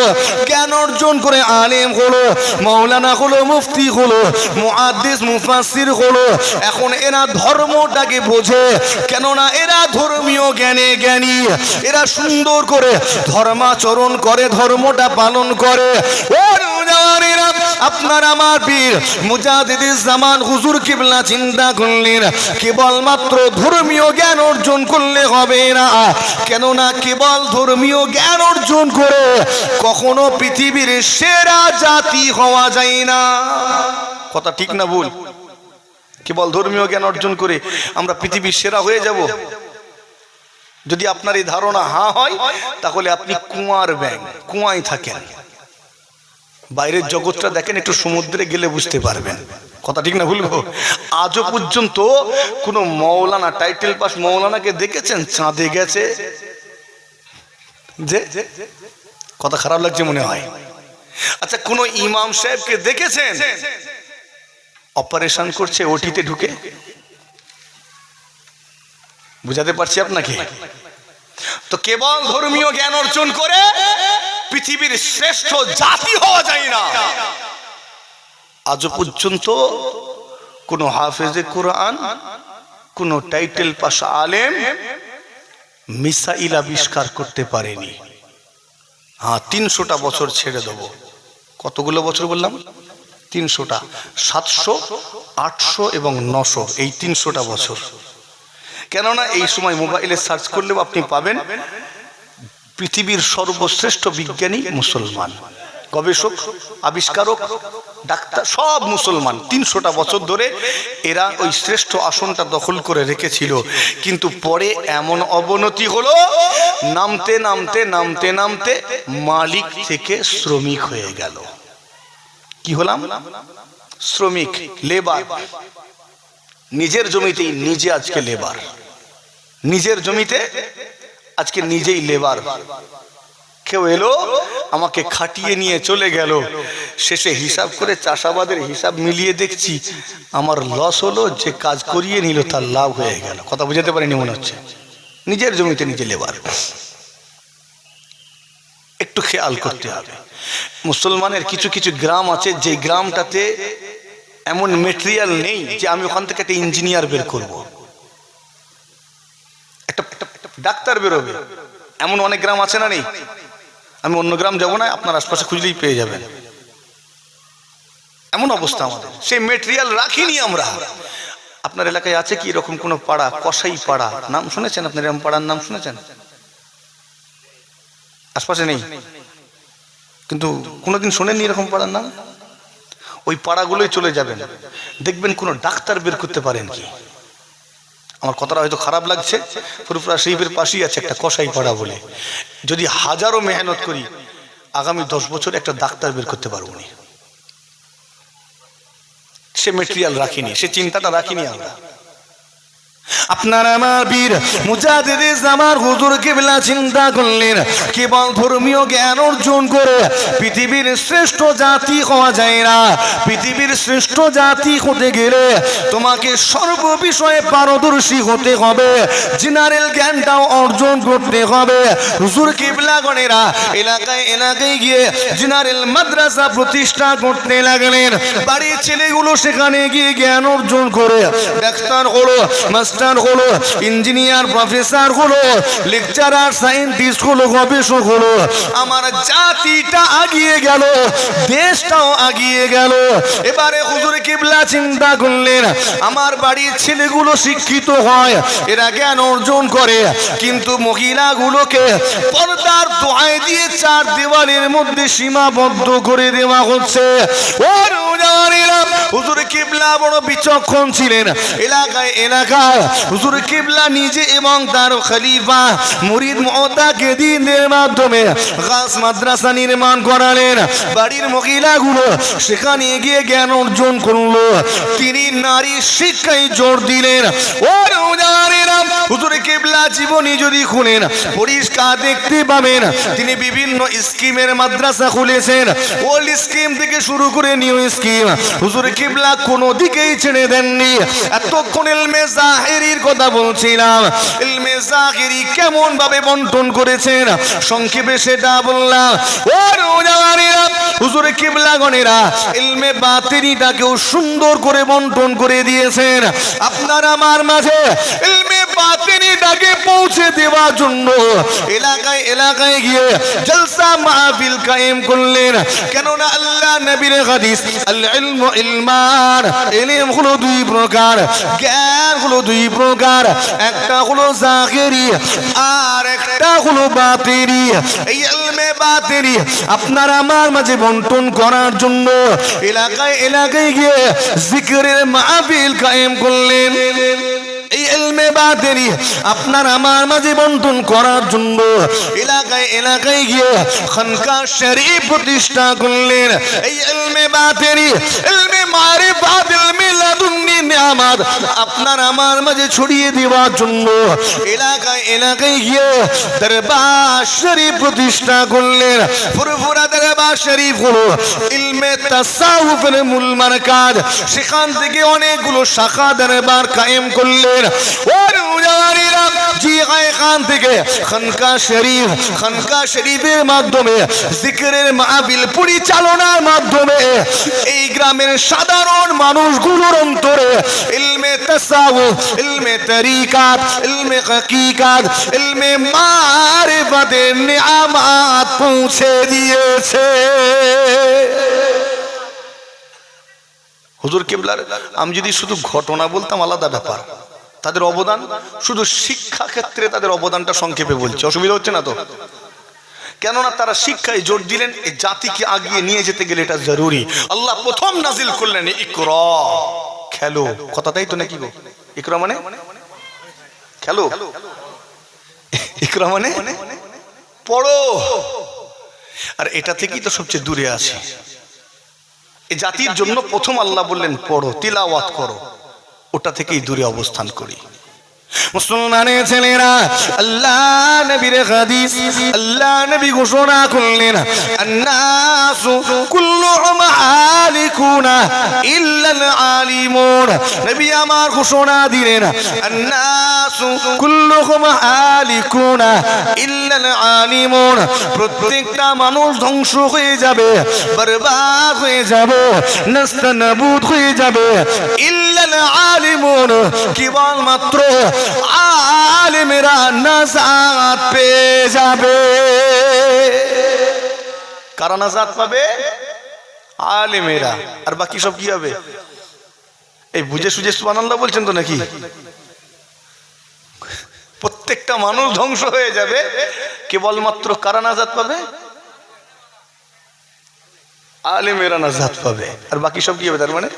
জ্ঞান অর্জন করে আলেম হলো, মাওলানা হলো, মুফতি হলো, মুহাদ্দিস মুফাসসির হলো। এখন এরা ধর্মটাকে বোঝে, কেননা এরা ধর্মীয় জ্ঞানে জ্ঞানী, এরা সুন্দর করে ধর্মাচরণ করে, ধর্মটা পালন করে। ও নওজওয়ানেরা, আপনার আমার পীর মুজাদ্দিদুজ জামান হুজুর কিবলা চিন্তা করলেন কেবলমাত্র ধর্মীয় জ্ঞান অর্জন করলে হবে না, কেননা কেবল ধর্মীয় জ্ঞান অর্জন করে কখনো পৃথিবীর সেরা জাতি হওয়া যায় না, কথা ঠিক না ভুল? কেবল ধর্মীয় জ্ঞান অর্জন করে আমরা পৃথিবীর সেরা হয়ে যাব? যদি আপনার এই ধারণা হ্যাঁ হয়, তাহলে আপনি কুয়ার ব্যাঙ, কুয়ায় থাকেন, বাইরের জগৎটা দেখেন, একটু সমুদ্রে গেলে বুঝতে পারবেন, কথা ঠিক না ভুলবো? আজও পর্যন্ত কোন মৌলানা, টাইটেল পাস মৌলানাকে দেখেছেন চাঁদে গেছে? যে কথা খারাপ লাগছে মনে হয়। আচ্ছা, কোন ইমাম সাহেবকে দেখেছেন অপারেশন করছে ওটিতে ঢুকে? বুঝাতে পারছি আপনাকে? তো কেবল ধর্মীয় জ্ঞান অর্জন করে পৃথিবীর শ্রেষ্ঠ জাতি হওয়া যায় না। আজ পর্যন্ত কোন হাফেজে কোরআন, কোন টাইটেল পাস আলেম মিসাইল আবিষ্কার করতে পারেনি। হ্যাঁ, 300টা বছর ছেড়ে দেবো। কতগুলো বছর বললাম? 300টা, 700, 800 এবং 900, এই 300টা বছর। কেননা এই সময় মোবাইলে সার্চ করলেও আপনি পাবেন পৃথিবীর সর্বশ্রেষ্ঠ বিজ্ঞানী মুসলমান, গবেষক, আবিষ্কারক, ডাক্তার, সব মুসলমান। 300টা বছর ধরে এরা ওই শ্রেষ্ঠ আসনটা দখল করে রেখেছিল। কিন্তু পরে এমন অবনতি হলো, নামতে নামতে নামতে নামতে মালিক থেকে শ্রমিক হয়ে গেল। কি হলাম? শ্রমিক, লেবার। নিজের জমিতেই নিজে আজকে লেবার, নিজের জমিতে আজকে নিজেই লেবার। কেউ এলো, আমাকে খাটিয়ে নিয়ে চলে গেল, শেষে হিসাব করে চাষাবাদের হিসাব মিলিয়ে দেখছি আমার লস হলো, যে কাজ করিয়ে নিল তার লাভ হয়ে গেল। কথা বুঝাতে পারিনি মনে হচ্ছে? নিজের জমিতে নিজে লেবার। একটু খেয়াল করতে হবে, মুসলমানের কিছু কিছু গ্রাম আছে যে গ্রামটাতে এমন মেটেরিয়াল নেই যে আমি ওখান থেকে একটা ইঞ্জিনিয়ার বের করব, একটা ডাক্তার বেরোবে, এমন অনেক গ্রাম আছে না? নেই? আমি অন্য গ্রাম যাব না, আপনার আশপাশে খুঁজলেই পেয়ে যাবেন। এমন অবস্থা আমাদের, সেই মেটেরিয়াল রাখিনি আমরা। আপনার এলাকায় আছে কি এরকম কোন পাড়া? কসাই পাড়া নাম শুনেছেন? আপনার এরকম পাড়ার নাম শুনেছেন? আশপাশে নেই, কিন্তু কোনোদিন শোনেননি এরকম পাড়ার নাম? ওই পাড়াগুলোই চলে যাবেন, দেখবেন কোনো ডাক্তার বের করতে পারেন কি? আমার কথাটা হয়তো খারাপ লাগছে, ফুরফুরা শরীফের পাশেই আছে একটা কসাই পাড়া বলে। যদি হাজারো মেহনত করি আগামী 10 বছর একটা ডাক্তার বের করতে পারবো না। সে মেটেরিয়াল রাখিনি, সে চিন্তাটা রাখিনি আমরা। আপনার আমার বীর মুজাদ্দিদে জামান হুজুর কিবলা চিন্তা করলেন কেবল ধর্মীয় জ্ঞান অর্জন করে পৃথিবীর শ্রেষ্ঠ জাতি হওয়া যায় না। পৃথিবীর শ্রেষ্ঠ জাতি হতে গেলে তোমাকে সর্ব বিষয়ে পারদর্শী হতে হবে, জেনারেল জ্ঞানটাও অর্জন করতে হবে। হুজুর কিবলাগণেরা এলাকায় এলাকায় গিয়ে জেনারেল মাদ্রাসা প্রতিষ্ঠা করতে লাগলেন। বাড়ির ছেলেগুলো সেখানে গিয়ে জ্ঞান অর্জন করে ডাক্তার হলো, মাস্টার হলো, ইঞ্জিনিয়ার, প্রফেসর হলো, লেকচারার, সায়েন্টিস্ট হলো, গবেষক হলো। আমার জাতিটা আগিয়ে গেল, দেশটাও আগিয়ে গেল। এবারে হুজুর কিবলা চিন্তা করলেন আমার বাড়ির ছেলেগুলো শিক্ষিত হয়, এরা জ্ঞান অর্জন করে, কিন্তু মহিলাগুলোকে পর্দার দোহাই দিয়ে 4 দেওয়ালের মধ্যে সীমাবদ্ধ করে দেওয়া হচ্ছে। হুজুর কিবলা বড় বিচক্ষণ ছিলেন। এলাকায় এলাকায় হুজুর কিবলা নিজে এবং তার খলিফা মুরিদ মুতাকিদিনের মাধ্যমে খাস মাদ্রাসা নির্মাণ করালেন। বাড়ির মহিলাগুলো সেখানে গিয়ে জ্ঞান অর্জন করলো। তিনি নারী শিক্ষায় জোর দিলেন। হুজুর কিবলা জীবনী যদি খুলেন পরিষ্কার দেখতে পাবেন তিনি বিভিন্ন স্কিমের মাদ্রাসা খুলেছেন। ওল্ড স্কিম থেকে শুরু করে নিউ স্কিম হুজুর কিবলা কোনো দিকেই ছেড়ে দেননি। এতক্ষণ ইলমে জাহিরির কথা বলছিলাম, ইলমে জাহিরি কেমন ভাবে বন্টন করেছেন সংক্ষেপে সেটা বললাম। হুজুর কিবলাগণেরা ইলমে বাতিনিটাকেও সুন্দর করে বন্টন করে দিয়েছেন। আপনার আমার মাঝে ইলমে বাতিনিটাকে পৌঁছে দেওয়ার জন্য এলাকায় এলাকায় গিয়ে জলসা মাহফিল কায়েম করলেন। কেননা আল্লাহ নবীর হাদিস আল ইলমু ইলমান, ইলম হলো 2 প্রকার, জ্ঞান হলো 2 প্রকার, একটা হলো জাহিরি আর একটা হলো বাতিনি। এই ইলমে বাতিনি আপনার আমার মাঝে বন্টন করার জন্য এলাকায় এলাকায় গিয়ে জিকিরের মাহফিল কায়েম করলেন। এই ইলমে বাতিনি আপনার আমার মাঝে বন্টন করার জন্য এলাকায় এলাকায় গিয়ে খানকা শরীফ প্রতিষ্ঠা করলেন। এই ইলমে বাতিনি, ইলমে মারিফাত, ইলমে লাদুন্নি নিয়ামত আপনার আমার মাঝে ছড়িয়ে দেওয়ার জন্য এলাকায় এলাকায় গিয়ে দরবার শরীফ প্রতিষ্ঠা করলেন। ফুরফুরা দরবার শরীফ হলো ইলমে তাসাউফের মূল মারকাজ। সেখান থেকে অনেকগুলো শাখা দরবার কায়েম করলেন। খান থেকে খানকা শরীফ, খানকা শরীফের মাধ্যমে জিকিরের মাহফিল পরিচালনার মাধ্যমে এই গ্রামের সাধারণ মানুষগুলোর অন্তরে ইলমে তাসাউফ, ইলমে তরিকাত, ইলমে হাকিকাত, ইলমে মারিফাতের নিয়ামত পৌঁছে দিয়েছে। হুজুর কিবলার আমি যদি শুধু ঘটনা বলতাম আলাদা ব্যাপার, তাদের অবদান শুধু শিক্ষা ক্ষেত্রে তাদের অবদানটা সংক্ষেপে বলছে, অসুবিধা হচ্ছে না তো? কেননা তারা শিক্ষায় জোর দিলেন। এই জাতিকে আগিয়ে নিয়ে যেতে গেলে এটা জরুরি। আল্লাহ প্রথম নাজিল করলেন ইকরা, খেলো। কথাটাই তো নাকি গো? ইকরা মানে খেলো, ইকরা মানে পড়ো। আর এটা থেকেই তো সবচেয়ে দূরে আছে। এই জাতির জন্য প্রথম আল্লাহ বললেন পড়ো, তিলাওয়াত করো। ওটা থেকেই দূরে অবস্থান করি। মুসলমানের ছেলেরা আল্লাহ নবীর হাদিস, আল্লাহ নবী ঘোষণা করলেন আন্নাসু কুল্লুহুম হালিকুনা ইল্লাল আলিমুন। নবী আমার ঘোষণা দিলেন আন্নাসু কুল্লুহুম হালিকুনা ইল্লাল আলিমুন। প্রত্যেকটা মানুষ ধ্বংস হয়ে যাবে, বরবাদ হয়ে যাবে, নাস্তানাবুদ হয়ে যাবে, ইল্লাল আলিমুন, কেবলমাত্র আলেমেরা নাজাত পেয়ে যাবে। কারা নাজাত পাবে? আলেমেরা। আর বাকি সব কি হবে? এই বুঝে সুঝে সুবহানাল্লাহ বলছেন তো নাকি? প্রত্যেকটা মানুষ ধ্বংস হয়ে যাবে, কেবলমাত্র কারা নাজাত পাবে? আলেমেরা নাজাত পাবে, আর বাকি সব কি হবে? তার মানে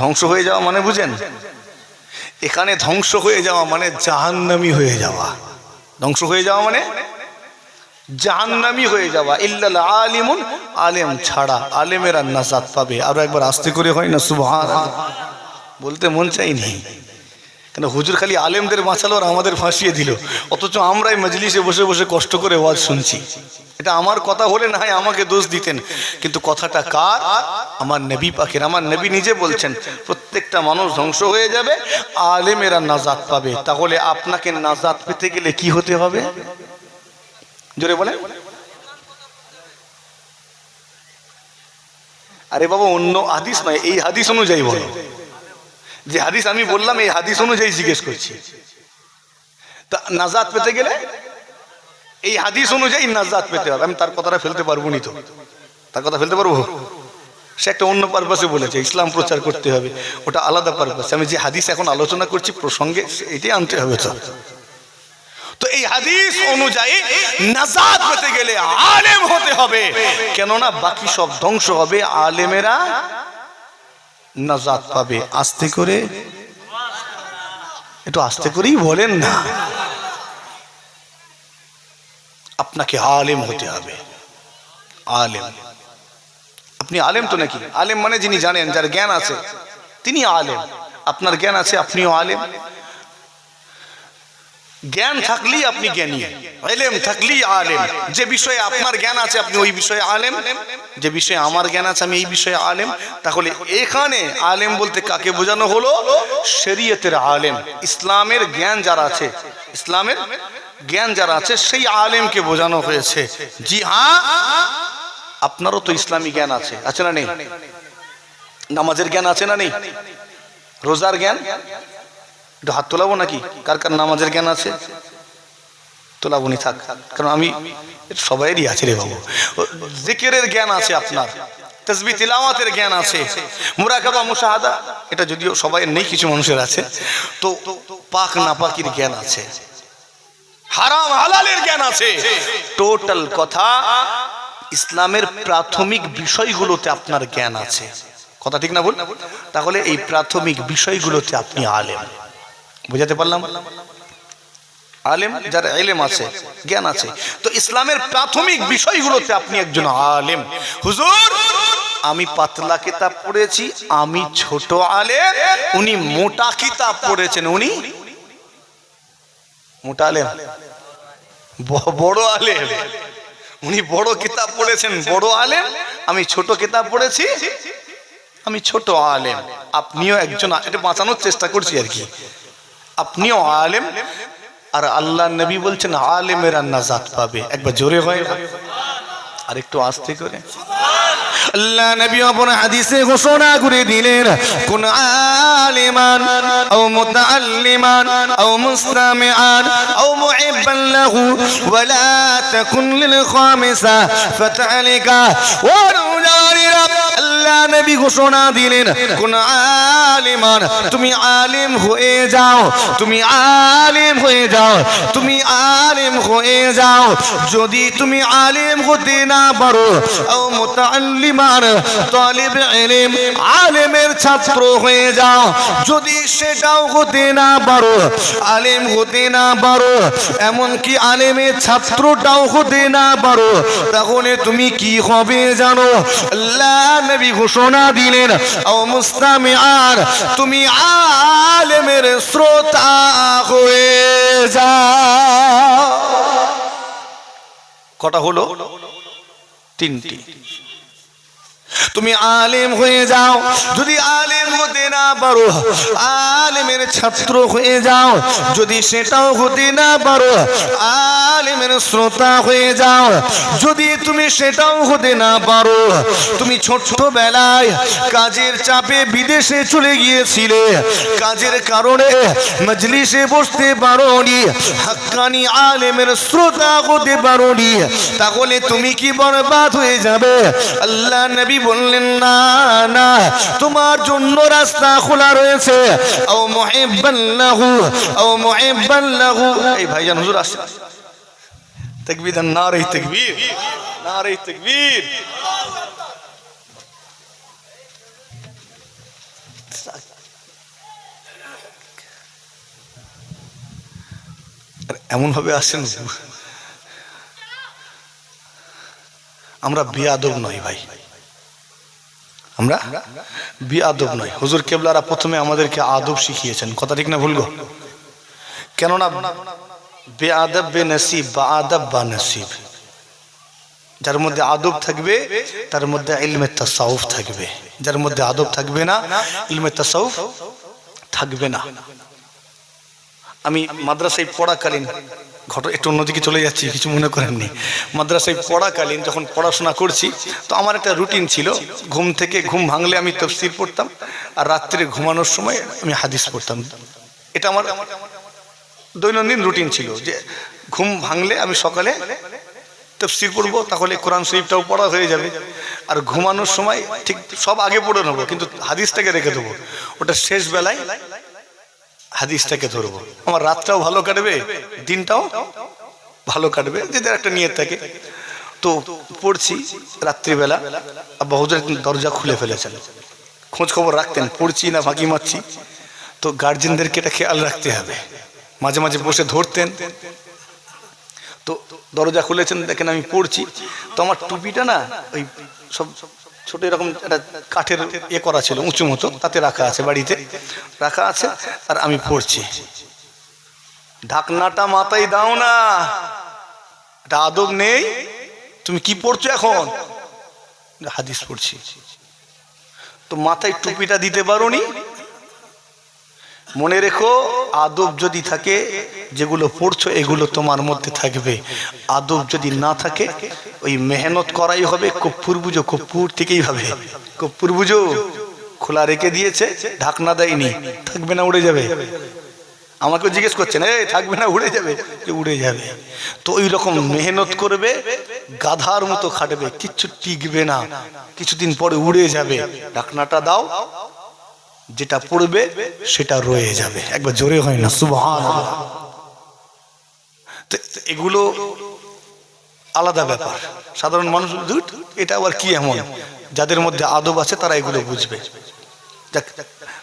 ধ্বংস হয়ে যাওয়া মানে বুঝেন, এখানে ধ্বংস হয়ে যাওয়া মানে জাহান্নামী হয়ে যাওয়া। ধ্বংস হয়ে যাওয়া মানে জাহান্নামী হয়ে যাওয়া। ইল্লাল আলিমুন, আলেম ছাড়া আলেমেরা নাজাত পাবে। আরো একবার আস্তে করে হয় না সুবহানাল্লাহ? বলতে মন চাইনি, কেন হুজুর খালি আলেমদের বাঁচালো আর আমাদের ফাঁসিয়ে দিল, অথচ আমরাই মজলিসে বসে বসে কষ্ট করে ওয়াজ শুনছি। এটা আমার কথা হলে না হয় আমাকে দোষ দিতেন, কিন্তু কথাটা কার? আমার নবী পাকের। আমার নবী নিজে বলছেন প্রত্যেকটা মানুষ ধ্বংস হয়ে যাবে, আলেমেরা নাজাত পাবে। তাহলে আপনাকে নাজাত পেতে গেলে কি হতে হবে? জোরে বলে। আরে বাবা, অন্য হাদিস নয়, এই হাদিস অনুযায়ী বলো। যে হাদিস আমি বললাম এই হাদিস অনুযায়ী জিজ্ঞেস করছি। তা নাজাত পেতে গেলে এই হাদিস অনুযায়ী নাজাত পেতে হবে। আমি তার কথাটা ফেলতে পারবো নি, তো তার কথা ফেলতে পারবো? সে একটা অন্য পারপাসে বলেছে, ইসলাম প্রচার করতে হবে, ওটা আলাদা পারপাসে। আমি যে হাদিস এখন আলোচনা করছি প্রসঙ্গে, এটাই আনতে হবে। তো এই হাদিস অনুযায়ী নাজাত পেতে গেলে আলেম হতে হবে, কেননা বাকি সব ধ্বংস হবে, আলেমেরা নাজাত পাবে। আস্তে করে, একটু আস্তে করেই বলেন না। আপনাকে আলেম হতে হবে। আলেম, আপনি আলেম তো নাকি? আলেম মানে যিনি জানেন, যার জ্ঞান আছে তিনি আলেম। আপনার জ্ঞান আছে, আপনিও আলেম। জ্ঞান থাকলেই আপনি জ্ঞানী, ইলম থাকলেই আলেম। যে বিষয়ে আপনার জ্ঞান আছে আপনি ওই বিষয়ে আলেম, যে বিষয়ে আমার জ্ঞান আছে আমি এই বিষয়ে আলেম। তাহলে এখানে আলেম বলতে কাকে বোঝানো হলো? শরীয়তের আলেম, ইসলামের জ্ঞান যারা আছে, ইসলামের জ্ঞান যারা আছে সেই আলেমকে বোঝানো হয়েছে। জি হ্যাঁ, আপনারও তো ইসলামী জ্ঞান আছে, আছে না নেই? নামাজের জ্ঞান আছে না নেই? রোজার জ্ঞান, একটু হাত তোলাবো নাকি? কার কার নামাজের জ্ঞান আছে? তোলাবো নি, থাক, কারণ আমি সবাইরই আছে রে বাবু। জিকিরের জ্ঞান আছে আপনার, তাসবিহ তিলাওয়াতের জ্ঞান আছে, মুরাকাবা মুশাহাদা, এটা যদিও সবাই নেই, কিছু মানুষের আছে। তো পাক নাপাকির জ্ঞান আছে, হারাম হালালের জ্ঞান আছে। টোটাল কথা, ইসলামের প্রাথমিক বিষয়গুলোতে আপনার জ্ঞান আছে। কথা ঠিক না বল? তাহলে এই প্রাথমিক বিষয়গুলোতে আপনি আলেম। বুঝাতে পারলাম? আলেম যার ইলম আছে, জ্ঞান আছে। তো ইসলামের প্রাথমিক বিষয়গুলোতে আপনি একজন আলেম। হুজুর আমি পাতলা কিতাব পড়েছি, আমি ছোট আলেম, উনি মোটা কিতাব পড়েছেন, উনি মোটা আলেম, বড় আলেম। উনি বড় কিতাব পড়েছেন, বড় আলেম। আমি ছোট কিতাব পড়েছি, আমি ছোট আলেম। আপনিও একজন, এটা বাঁচানোর চেষ্টা করছি আর কি। আপনিও আলেম, আর আল্লাহ নবী বলছেন আলেমেরা নাজাত পাবে। একবার জোরে হয়, আর একটু আস্তে করে। আল্লাহ নবী আপন হাদিসে ঘোষণা করে দিলেন, কোন আলিমান আও মুতাআল্লিমান আও মুসতামিআন আও মুহিব্বান লাহু ওয়া লা তাকুন লিল খামিসা ফাতালিকা ওয়া রুজালিরা। আল্লাহ নবী ঘোষণা দিলেন, কোন আলিমান, তুমি আলিম হয়ে যাও, তুমি আলিম হয়ে যাও, তুমি আলিম হয়ে যাও। যদি তুমি আলিম হতে না পারো, আও মুতাআল্লিমান, তালিব ইলম, আলেমের ছাত্র হয়ে যাও। যদি সেটাও হতে না পারো, আলেম হতে না পারো, এমনকি আলেমের ছাত্রটাও হতে না পারো, তাহলে তুমি কি হবে জানো? আল্লাহ নবী ঘোষণা দিলেন, ও মুস্তামিআন, তুমি আলেমের শ্রোতা হয়ে যাও। কটা হলো? তিনটি। তুমি আলেম হয়ে যাও, যদি আলেম হতে না পারো, আলেমের ছাত্র হয়ে যাও। যদি সেটাও হতে না পারো, আলেমের শ্রোতা হয়ে যাও। যদি তুমি সেটাও হতে না পারো, তুমি ছোটবেলায় কাজের চাপে বিদেশে চলে গিয়েছিলে, কাজের কারণে মজলিসে বসতে পারোনি, হাক্কানি আলেমের শ্রোতা হতে পারোনি, তাহলে তুমি কি বরবাদ হয়ে যাবে? আল্লাহ নবী বললেন, না না, তোমার জন্য রাস্তা খোলা রয়েছে। আও মুহিব্বান লাহু আও মুহিব্বান লাহু। এই ভাইজান হুজুর আসেন, তাকবীর, নারে তাকবীর, নারে তাকবীর। এমন ভাবে আসেন, আমরা বেয়াদব নই ভাই, আমরা বেয়াদব নই। হুজুর কেবলারা প্রথমে আমাদেরকে আদব শিখিয়েছেন, কথা ঠিক না ভুল গো? কেননা বেয়াদব বেনসিব বা আদব বা নসিব, যার মধ্যে আদব থাকবে তার মধ্যে ইলমে তাসাউফ থাকবে, যার মধ্যে আদব থাকবে না ইলমে তাসাউফ থাকবে না। আমি মাদ্রাসায় পড়াকালীন একটু অন্যদিকে চলে যাচ্ছি, কিছু মনে করেননি। মাদ্রাসায় পড়াকালীন যখন পড়াশোনা করছি, তো আমার একটা রুটিন ছিল, ঘুম ভাঙলে আমি তাফসীর পড়তাম, আর রাত্রে ঘুমানোর সময় আমি হাদিস পড়তাম। এটা আমার দৈনন্দিন রুটিন ছিল যে ঘুম ভাঙলে আমি সকালে তাফসীর পড়বো, তাহলে কোরআন শরীফটাও পড়া হয়ে যাবে, আর ঘুমানোর সময় ঠিক সব আগে পড়ে নেবো, কিন্তু হাদিসটাকে রেখে দেবো, ওটা শেষ বেলায় হাদিসটাকে ধরবো। আমার রাতটাও ভালো কাটবে, দিনটাও ভালো কাটবে, যেদের একটা নিয়ত থাকে। তো পড়ছি রাত্রিবেলা, আব্বা হুজুর দরজা খুলে ফেলেছেন, খোঁজ খবর রাখতেন পড়ছি না ফাঁকি মারছি, তো গার্জেনদেরকে এটা খেয়াল রাখতে হবে। মাঝে মাঝে বসে ধরতেন, তো দরজা খুলেছেন, দেখেন আমি পড়ছি, তো আমার টুপিটা না ওই সব ছোট এরকম একটা কাঠের করা ছিল উঁচু মতো, তাতে রাখা আছে, বাড়িতে রাখা আছে, আর আমি পড়ছি। ঢাকনাটা মাথায় দাও না, এটা আদব নেই। তুমি কি পড়ছো এখন? হাদিস পড়ছি। তো মাথায় টুপিটা দিতে পারোনি? মনে রেখো, আদব যদি থাকে, যেগুলো পড়ছো এগুলো তোমার মধ্যে থাকবে। আদব যদি না থাকে, ওই মেহনত করাই হবে। কপ্পুর বুঝো, কপ্পুর থেকেই ভাবে, কপ্পুর বুঝো খোলা রেখে দিয়েছে, ঢাকনা দেয়নি, থাকবে না উড়ে যাবে। আমাকেও জিজ্ঞেস করছেন, এই থাকবে না উড়ে যাবে? উড়ে যাবে। তো ওই রকম মেহনত করবে, গাধার মতো খাটবে, কিচ্ছু টিকবে না, কিছুদিন পরে উড়ে যাবে। ঢাকনাটা দাও, যেটা পড়বে সেটা রয়ে যাবে। একবার জোরে হয় না সুবহানাল্লাহ? এগুলো আলাদা ব্যাপার। সাধারণ মানুষ এটা আবার কি এমন, যাদের মধ্যে আদব আছে তারা এগুলো বুঝবে।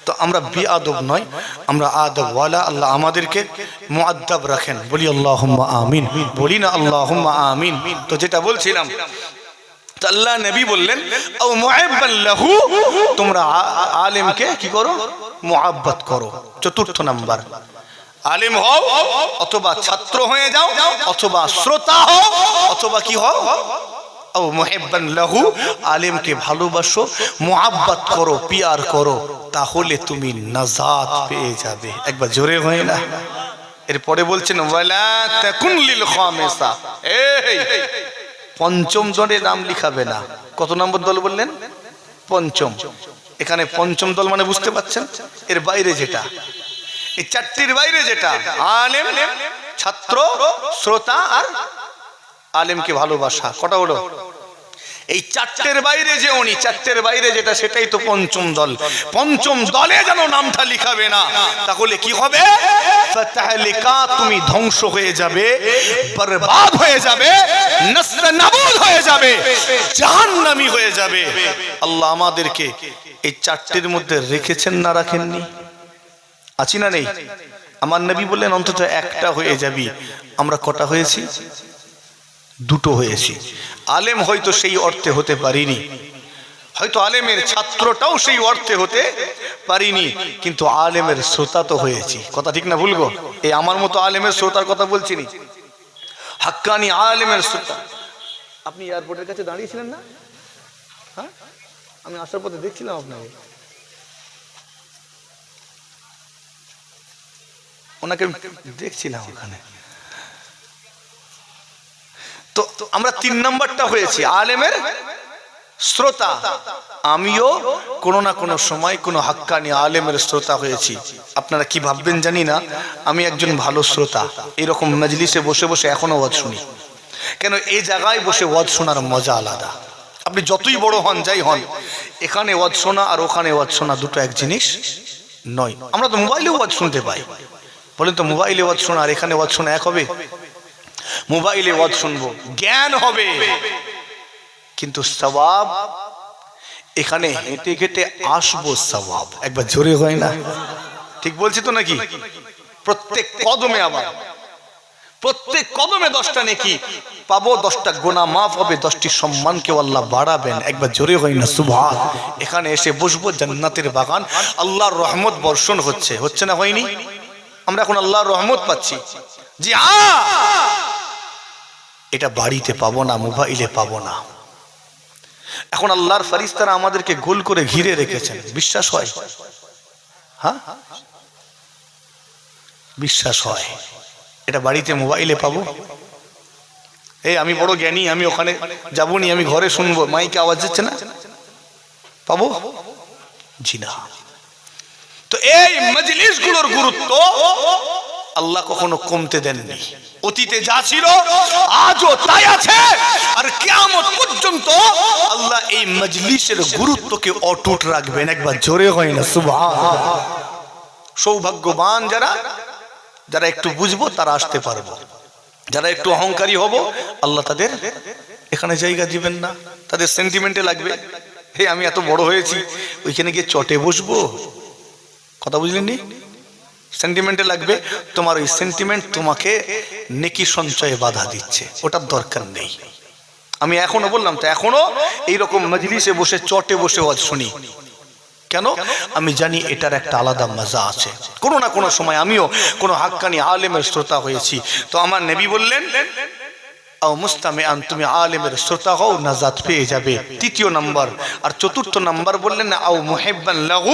তো আমরা বেআদব নয়, আমরা আদবওয়ালা। আল্লাহ আমাদেরকে মুআদ্দাব রাখেন, বলি আল্লাহুম্মা আমিন, বলি না আল্লাহুম্মা আমিন। তো যেটা বলছিলাম, আল্লাহ নবী বললেন, আও মুহিব্বান লাহু, তোমরা আলেমকে কি করো? মুহাব্বত করো। চতুর্থ নাম্বার, আলেম হও অথবা ছাত্র হয়ে যাও, অথবা শ্রোতা হও, অথবা কি হও? আও মুহিব্বান লাহু, আলেমকে ভালোবাসো, মুহাব্বত করো, পিয়ার করো, তাহলে তুমি নাজাত পেয়ে যাবে। একবার জোরে হয় না? এরপরে বলছেন, ওয়ালা তাকুন লিল খামিসা, এই পঞ্চম দলের নাম লিখাবে না। কত নম্বর দল বললেন? পঞ্চম। এখানে পঞ্চম দল মানে বুঝতে পাচ্ছেন, এর বাইরে যেটা, এই চারটির বাইরে যেটা, আলেম, ছাত্র, শ্রোতা আর আলেমকে ভালোবাসা, কটা হলো? এই চারটের বাইরে যে উনি, চারটের বাইরে যেটা, সেটাই তো পঞ্চম দল। পঞ্চম দলে যেন নামটা লিখাবে না, তাহলে কি হবে? ফাতাহলিকা, তুমি ধ্বংস হয়ে যাবে, বরবাদ হয়ে যাবে, নাবুদ হয়ে যাবে, জাহান্নামী হয়ে যাবে। আল্লাহ আমাদেরকে এই চারটির মধ্যে রেখেছেন না রাখেননি? আছি না নেই? আমার নবী বললেন অন্তত একটা হয়ে যাবি। আমরা কটা হয়েছি? দুটো হয়েছি। আলেম হয়তো সেই অর্থে হতে পারিনি, হয়তো আলেমের ছাত্রটাও সেই অর্থে হতে পারিনি, কিন্তু আলেমের শ্রোতা তো হয়েছি। কথা ঠিক না ভুল গো? এই আমার মতো আলেমের শ্রোতার কথা বলছিনি, হাক্কানি আলেমের শ্রোতা। আপনি এয়ারপোর্টের কাছে দাঁড়িয়েছিলেন না? হ্যাঁ, আমি আসার পথে দেখছিলাম আপনাকে, ওনাকে দেখছিলাম ওখানে। তো আমরা 3 নাম্বারটা হয়েছি, আলেমের শ্রোতা। আমিও কোনো না কোনো সময় কোনো হাক্কানি আলেমের শ্রোতা হয়েছি। আপনারা কি ভাববেন জানি না, আমি একজন ভালো শ্রোতা। এরকম মজলিসে বসে বসে এখনো ওয়াজ শুনি। কেন? এই জায়গায় বসে ওয়াজ শোনার মজা আলাদা। আপনি যতই বড় হন যাই হন, এখানে ওয়াজ শোনা আর ওখানে ওয়াজ শোনা দুটো এক জিনিস নয়। আমরা তো মোবাইলে ওয়াজ শুনতে পাই, বলেন তো মোবাইলে ওয়াজ শোনা আর এখানে ওয়াজ শোনা এক হবে? মোবাইলে ওয়াজ শুনবো, জ্ঞান হবে, কিন্তু সওয়াব এখানে হেঁটে হেঁটে আসবো সওয়াব। একবার জোরে হয় না? ঠিক বলছি তো নাকি? প্রত্যেক কদমে, আবার প্রত্যেক কদমে 10টা নেকি পাবো, 10টা গুনাহ মাফ হবে, 10টি সম্মানকে আল্লাহ বাড়াবেন। একবার জোরে হয় না সুবহান? এখানে এসে বসবো, জান্নাতের বাগান, আল্লাহর রহমত বর্ষণ হচ্ছে, হচ্ছে না হয়নি? আমরা এখন আল্লাহর রহমত পাচ্ছি। জি হ্যাঁ, এটা বাড়িতে পাবো না, মোবাইলে পাবো না। এখন আল্লাহর ফেরেশতারা আমাদেরকে গোল করে ঘিরে রেখেছেন, বিশ্বাস হয়? হ্যাঁ, বিশ্বাস হয়। এটা বাড়িতে মোবাইলে পাবো? এই আমি বড় জ্ঞানী, আমি ওখানে যাবনি, আমি ঘরে শুনবো, মাইকে আওয়াজ যাচ্ছে না, পাবো? জি না। তো এই মজলিসগুলোর গুরুত্ব আল্লাহ কখনো কমতে দেননি। অতীতে যা ছিল আজও তাই আছে, আর কিয়ামত পর্যন্ত আল্লাহ এই মজলিসের গুরুত্বকে অটুট রাখবেন। একবার জোরে হয় না সুবহান? সৌভাগ্যবান যারা, যারা একটু বুঝবো তারা আসতে পারবো, যারা একটু অহংকারী হব আল্লাহ তাদের এখানে জায়গা দিবেন না, তাদের সেন্টিমেন্টে লাগবে। হে আমি এত বড় হয়েছি, ওইখানে গিয়ে চটে বসবো, কথা বুঝলেন নি? সেন্টিমেন্টে লাগবে। তোমার ওই সেন্টিমেন্ট তোমাকে নেকি সঞ্চয়ে বাধা দিচ্ছে, ওটার দরকার নেই। আমি এখনো বললাম তো, এখনো এইরকম মজলিসে বসে চটে বসে ওয়াজ শুনি। কেন? আমি জানি এটার একটা আলাদা মজা আছে। কোনো না কোনো সময় আমিও কোনো হাক্কানি আলেমের শ্রোতা হয়েছি। তো আমার নবী বললেন, আও মুস্তামিআন, তুমি আলেমের শ্রোতা হও, নাজাত পেয়ে যাবে। তৃতীয় নাম্বার। আর চতুর্থ নাম্বার বললেন না, আও মুহিব্বান লাহু,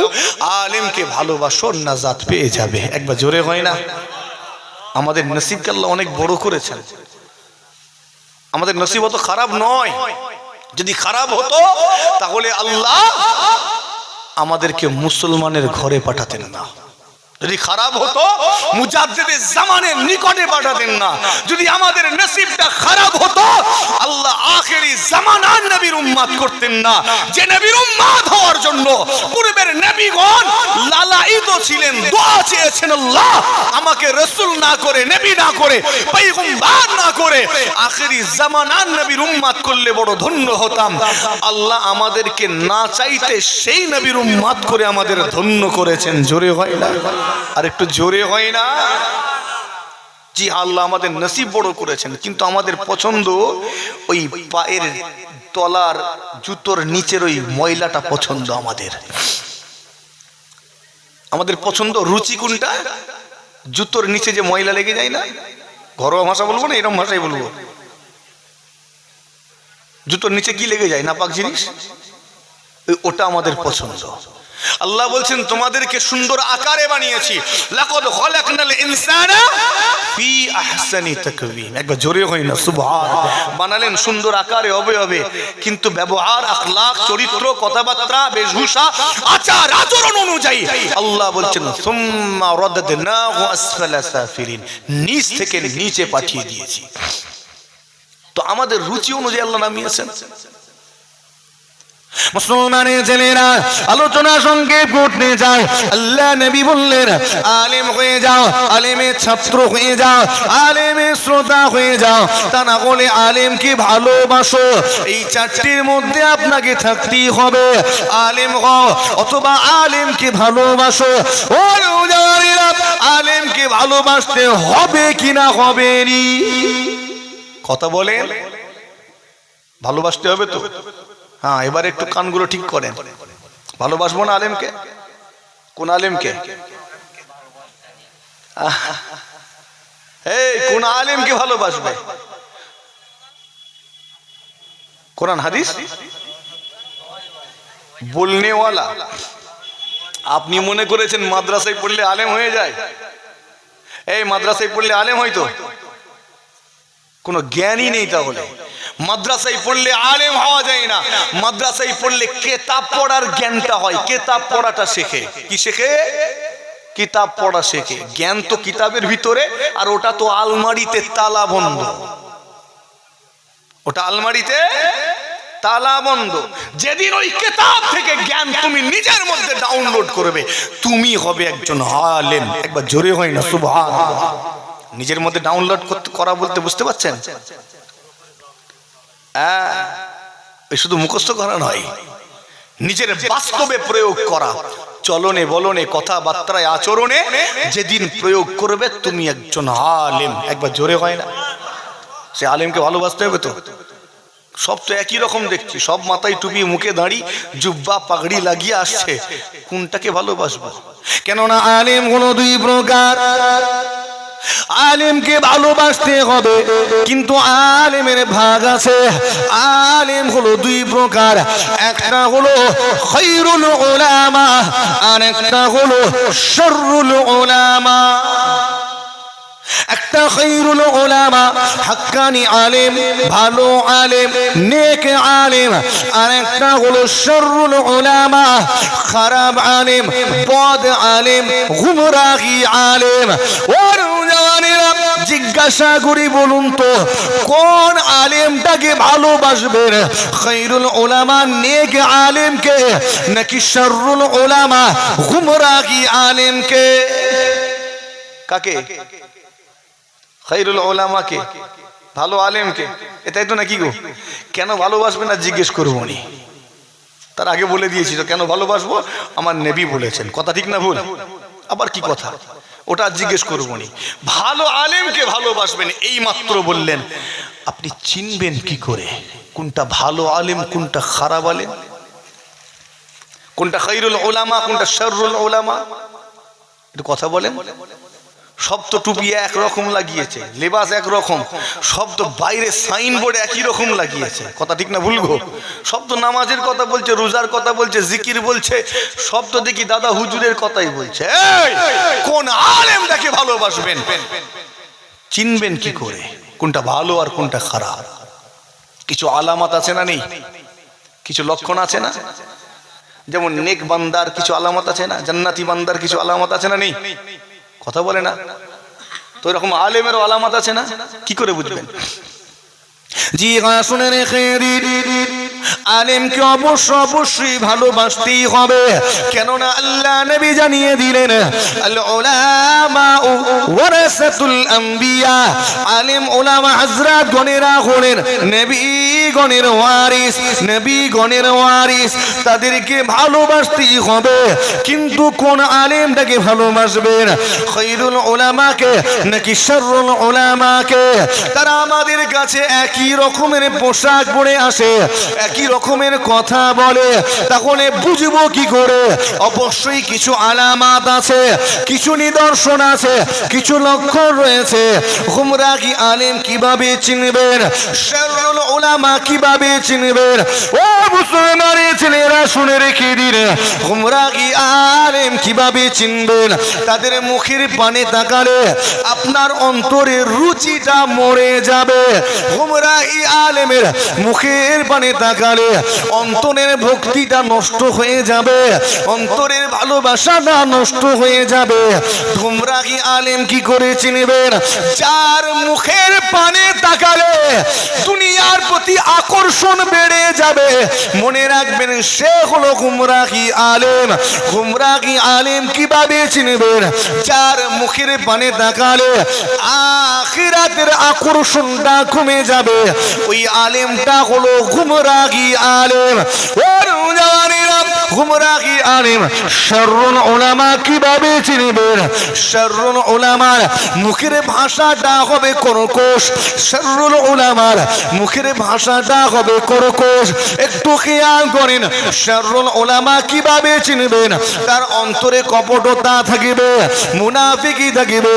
আলেমকে ভালোবাসো, নাজাত পেয়ে যাবে। একবার জোরে হয় না? আমাদের নসিবকে আল্লাহ অনেক বড় করেছেন। আমাদের নসিব অত খারাপ নয়। যদি খারাপ হতো তাহলে আল্লাহ আমাদেরকে মুসলমানের ঘরে পাঠাতেন না। যদি খারাপ হতো মুজাদ্দিদে জামানের নিকটে পাঠাতেন না। যদি আমাদের নসিবটা খারাপ হতো আল্লাহ আখেরি জামানার নবীর উম্মত করতেন না। যে নবীর উম্মত হওয়ার জন্য পূর্বের নবীগণ লালায়িত ছিলেন, দোয়া চেয়েছেন, আল্লাহ আমাকে রাসূল না করে, নবী না করে, পয়গম্বর না করে আখেরি জামানার নবীর উম্মত করলে বড় ধন্য হতাম। আল্লাহ আমাদেরকে না চাইতে সেই নবীর উম্মত করে আমাদের ধন্য করেছেন। জোরে হয় না? আর একটু জোরে হয় না? জি আল্লাহ আমাদের নসিব বড় করেছেন, কিন্তু আমাদের পছন্দ ওই পায়ের তলার জুতোর নিচের ওই ময়লাটা পছন্দ। আমাদের পছন্দ রুচি কোনটা? জুতোর নিচে যে ময়লা লেগে যায় না, ঘরোয়া ভাষা বলবো না, এরকম ভাষাই বলবো। জুতোর নিচে কি লেগে যায়? নাপাক জিনিস, ওটা আমাদের পছন্দ। আল্লাহ বলছেন তোমাদেরকে সুন্দর আকারে বানিয়েছি, লাকাদ খালাকনাল ইনসানা ফি আহসানি তাকওয়িম। একবার জোরে হয় না সুবহান? বানালেন সুন্দর আকারে, অবয়বে, কিন্তু ব্যবহার, আখলাক, চরিত্র, কথাবার্তা, বেশভূষা, আচার আচরণ অনুযায়ী আল্লাহ বলছেন সুম্মা রাদাদনাহু আসফালা সাফিলিন, নিচ থেকে নিচে পাঠিয়ে দিয়েছি। তো আমাদের রুচি অনুযায়ী আল্লাহ নামিয়েছেন। মুসলমানের ছেলেরা আলোচনা সংক্ষেপ করতে যায়, আল্লাহ নবী বললেন আলেম হয়ে যাও, আলেমের ছাত্র হয়ে যাও, আলেমের শ্রোতা হয়ে যাও, তা না হলে আলেমকে ভালোবাসো। এই চারটির মধ্যে আপনাকে থাকতেই হবে। আলেম হও অথবা আলেমকে ভালোবাসো। ও নওজওয়ানেরা, আলেমকে ভালোবাসতে হবে কিনা হবে নি? কথা বলেন, ভালোবাসতে হবে তো? হ্যাঁ, এবার একটু কানগুলো ঠিক করেন। ভালোবাসবো না আলেমকে? কোন আলেমকে? এই কোন আলেমকে ভালোবাসবে? কোরআন হাদিস বলনেওয়ালা। আপনি মনে করেছেন মাদ্রাসায় পড়লে আলেম হয়ে যায়? এই মাদ্রাসায় পড়লে আলেম হয়তো? কোনো জ্ঞানই নেই। তাহলে মাদ্রাসায় পড়লে আলেম হওয়া যায় না। মাদ্রাসায় পড়লে কিতাব পড়ার জ্ঞানটা হয়, কিতাব পড়াটা শেখে। কি শেখে? কিতাব পড়া শেখে। জ্ঞান তো কিতাবের ভিতরে, আর ওটা তো আলমারিতে তালা বন্ধ। ওটা আলমারিতে তালা বন্ধ। যেদিন ওই কিতাব থেকে জ্ঞান তুমি নিজের মধ্যে ডাউনলোড করবে, তুমি হবে একজন আলেম। একবার জোরে হয় না সুবহানাল্লাহ। নিজের মধ্যে ডাউনলোড করা বলতে বুঝতে পারছেন? এই শুধু মুখস্থ করা নয়, নিজের বাস্তবে প্রয়োগ করা, চলনে বলনে কথাবার্তায় আচরণে যেদিন প্রয়োগ করবে তুমি একজন আলেম। একবার জোরে হয় না? সে আলেমকে ভালোবাসতে হবে তো। সব তো একই রকম দেখছি, সব মাথায় টুপি, মুখে দাঁড়ি, জুব্বা পাগড়ি লাগিয়ে আসছে। কোনটাকে ভালোবাসবো? কেননা আলেম হলো দুই প্রকার। আলেমকে ভালোবাসতে হবে, কিন্তু আলেমের ভাগ আছে। আলেম হলো দুই প্রকার, একটা হলো খায়রুল উলামা আর একটা হলো শাররুল উলামা। একটা খায়রুল উলামা হাক্কানি আলেম, ভালো আলেম, নেক আলেম, আর একটা হলো শাররুল উলামা খারাপ আলেম, বদ আলেম, গুমরাহি আলেম। ওর জানেরা জিজ্ঞাসা করি বলুন তো, কোন আলেমটাকে ভালোবাসবেন? খায়রুল উলামা নেক আলেমকে নাকি শাররুল উলামা গুমরাহি আলেমকে? কাকে? খায়রুল উলামাকে, ভালো আলেমকে। এটাই তো নাকি গো? কেন ভালোবাসবে না জিজ্ঞেস করবো নি, তার আগে বলে দিয়েছি তো কেন ভালোবাসবো। আমার নবী বলেছেন, কথা ঠিক না ভুল? আবার কি কথা, ওটা জিজ্ঞেস করবো নি। ভালো আলেমকে ভালোবাসবেন এই মাত্র বললেন। আপনি চিনবেন কি করে কোনটা ভালো আলেম, কোনটা খারাপ আলেম, কোনটা খায়রুল উলামা, কোনটা শাররুল উলামা? একটু কথা বলেন। সব তো টুপি একরকম লাগিয়েছে, লেবাস একরকম, সব তো বাইরে সাইনবোর্ড একই রকম লাগিয়েছে, কথা ঠিক না ভুল গো? সব তো নামাজের কথা বলছে, রোজার কথা বলছে, জিকির বলছে, সব তো দেখি দাদা হুজুরের কথাই বলছে। কোন আলেমটাকে ভালোবাসবেন? চিনবেন কি করে কোনটা ভালো আর কোনটা খারাপ? কিছু আলামত আছে না নেই? কিছু লক্ষণ আছে না? যেমন নেক বান্দার কিছু আলামত আছে না, জান্নাতি বান্দার কিছু আলামত আছে না নেই? কথা বলে না তো। এরকম আলেমেরও আলামত আছে না, কি করে বুঝবেন? জি হ্যাঁ, শুনে রেখে আলেমকে অবশ্যই ভালোবাসতেই হবে। কেননা আল্লাহ নবী জানিয়ে দিলেন, আল উলামা ওয়ারাসাতুল আম্বিয়া। আলেম উলামা হযরত গণেরা হলেন নবীগণের ওয়ারিস, নবীগণের ওয়ারিস। তাদেরকে ভালোবাসতেই হবে, কিন্তু কোন আলেমটাকে ভালোবাসবেন? খায়রুল উলামাকে নাকি শাররুল উলামাকে? তারা আমাদের কাছে একই রকমের পোশাক পরে আসে, একই রকমের কথা বলে, তাহলে বুঝবো কি করে? অবশ্যই কিছু আলামত আছে, কিছু নিদর্শন আছে, কিছু লক্ষণ রয়েছে। গুমরাহি আলেম কিভাবে চিনবেন? শাররুল উলামা কিভাবে চিনবেন? ও মুসলমানের ছেলেরা শুনে রেখে দিন, গুমরাহি আলেম কিভাবে চিনবেন? তাদের মুখের পানে তাকালে আপনার অন্তরের রুচিটা মরে যাবে। গুমরাহি আলেমের মুখের পানে তাকালে অন্তরের ভক্তিটা নষ্ট হয়ে যাবে, অন্তরের ভালোবাসাটা নষ্ট হয়ে যাবে। গুমরাহি আলেম কি করে চিনবেন? যার মুখের পানে তাকালে দুনিয়ার প্রতি আকর্ষণ বেড়ে যাবে, মনে রাখবেন সে হলো গুমরাহি আলেম। গুমরাহি আলেম কিভাবে চিনবেন? যার মুখের পানে তাকালে আখিরাতের আকর্ষণটা কমে যাবে, ওই আলেমটা হলো গুমরাহি আলেম। গুমরাহি আলেম। শাররুল উলামা কিভাবে চিনবেন? শাররুল উলামার মুখের ভাষাটা হবে কর্কশ, শাররুল উলামার মুখের ভাষাটা হবে কর্কশ। একটু খেয়াল করেন, শাররুল উলামা কিভাবে চিনবেন? তার অন্তরে কপটতা থাকিবে, মুনাফিকি থাকিবে।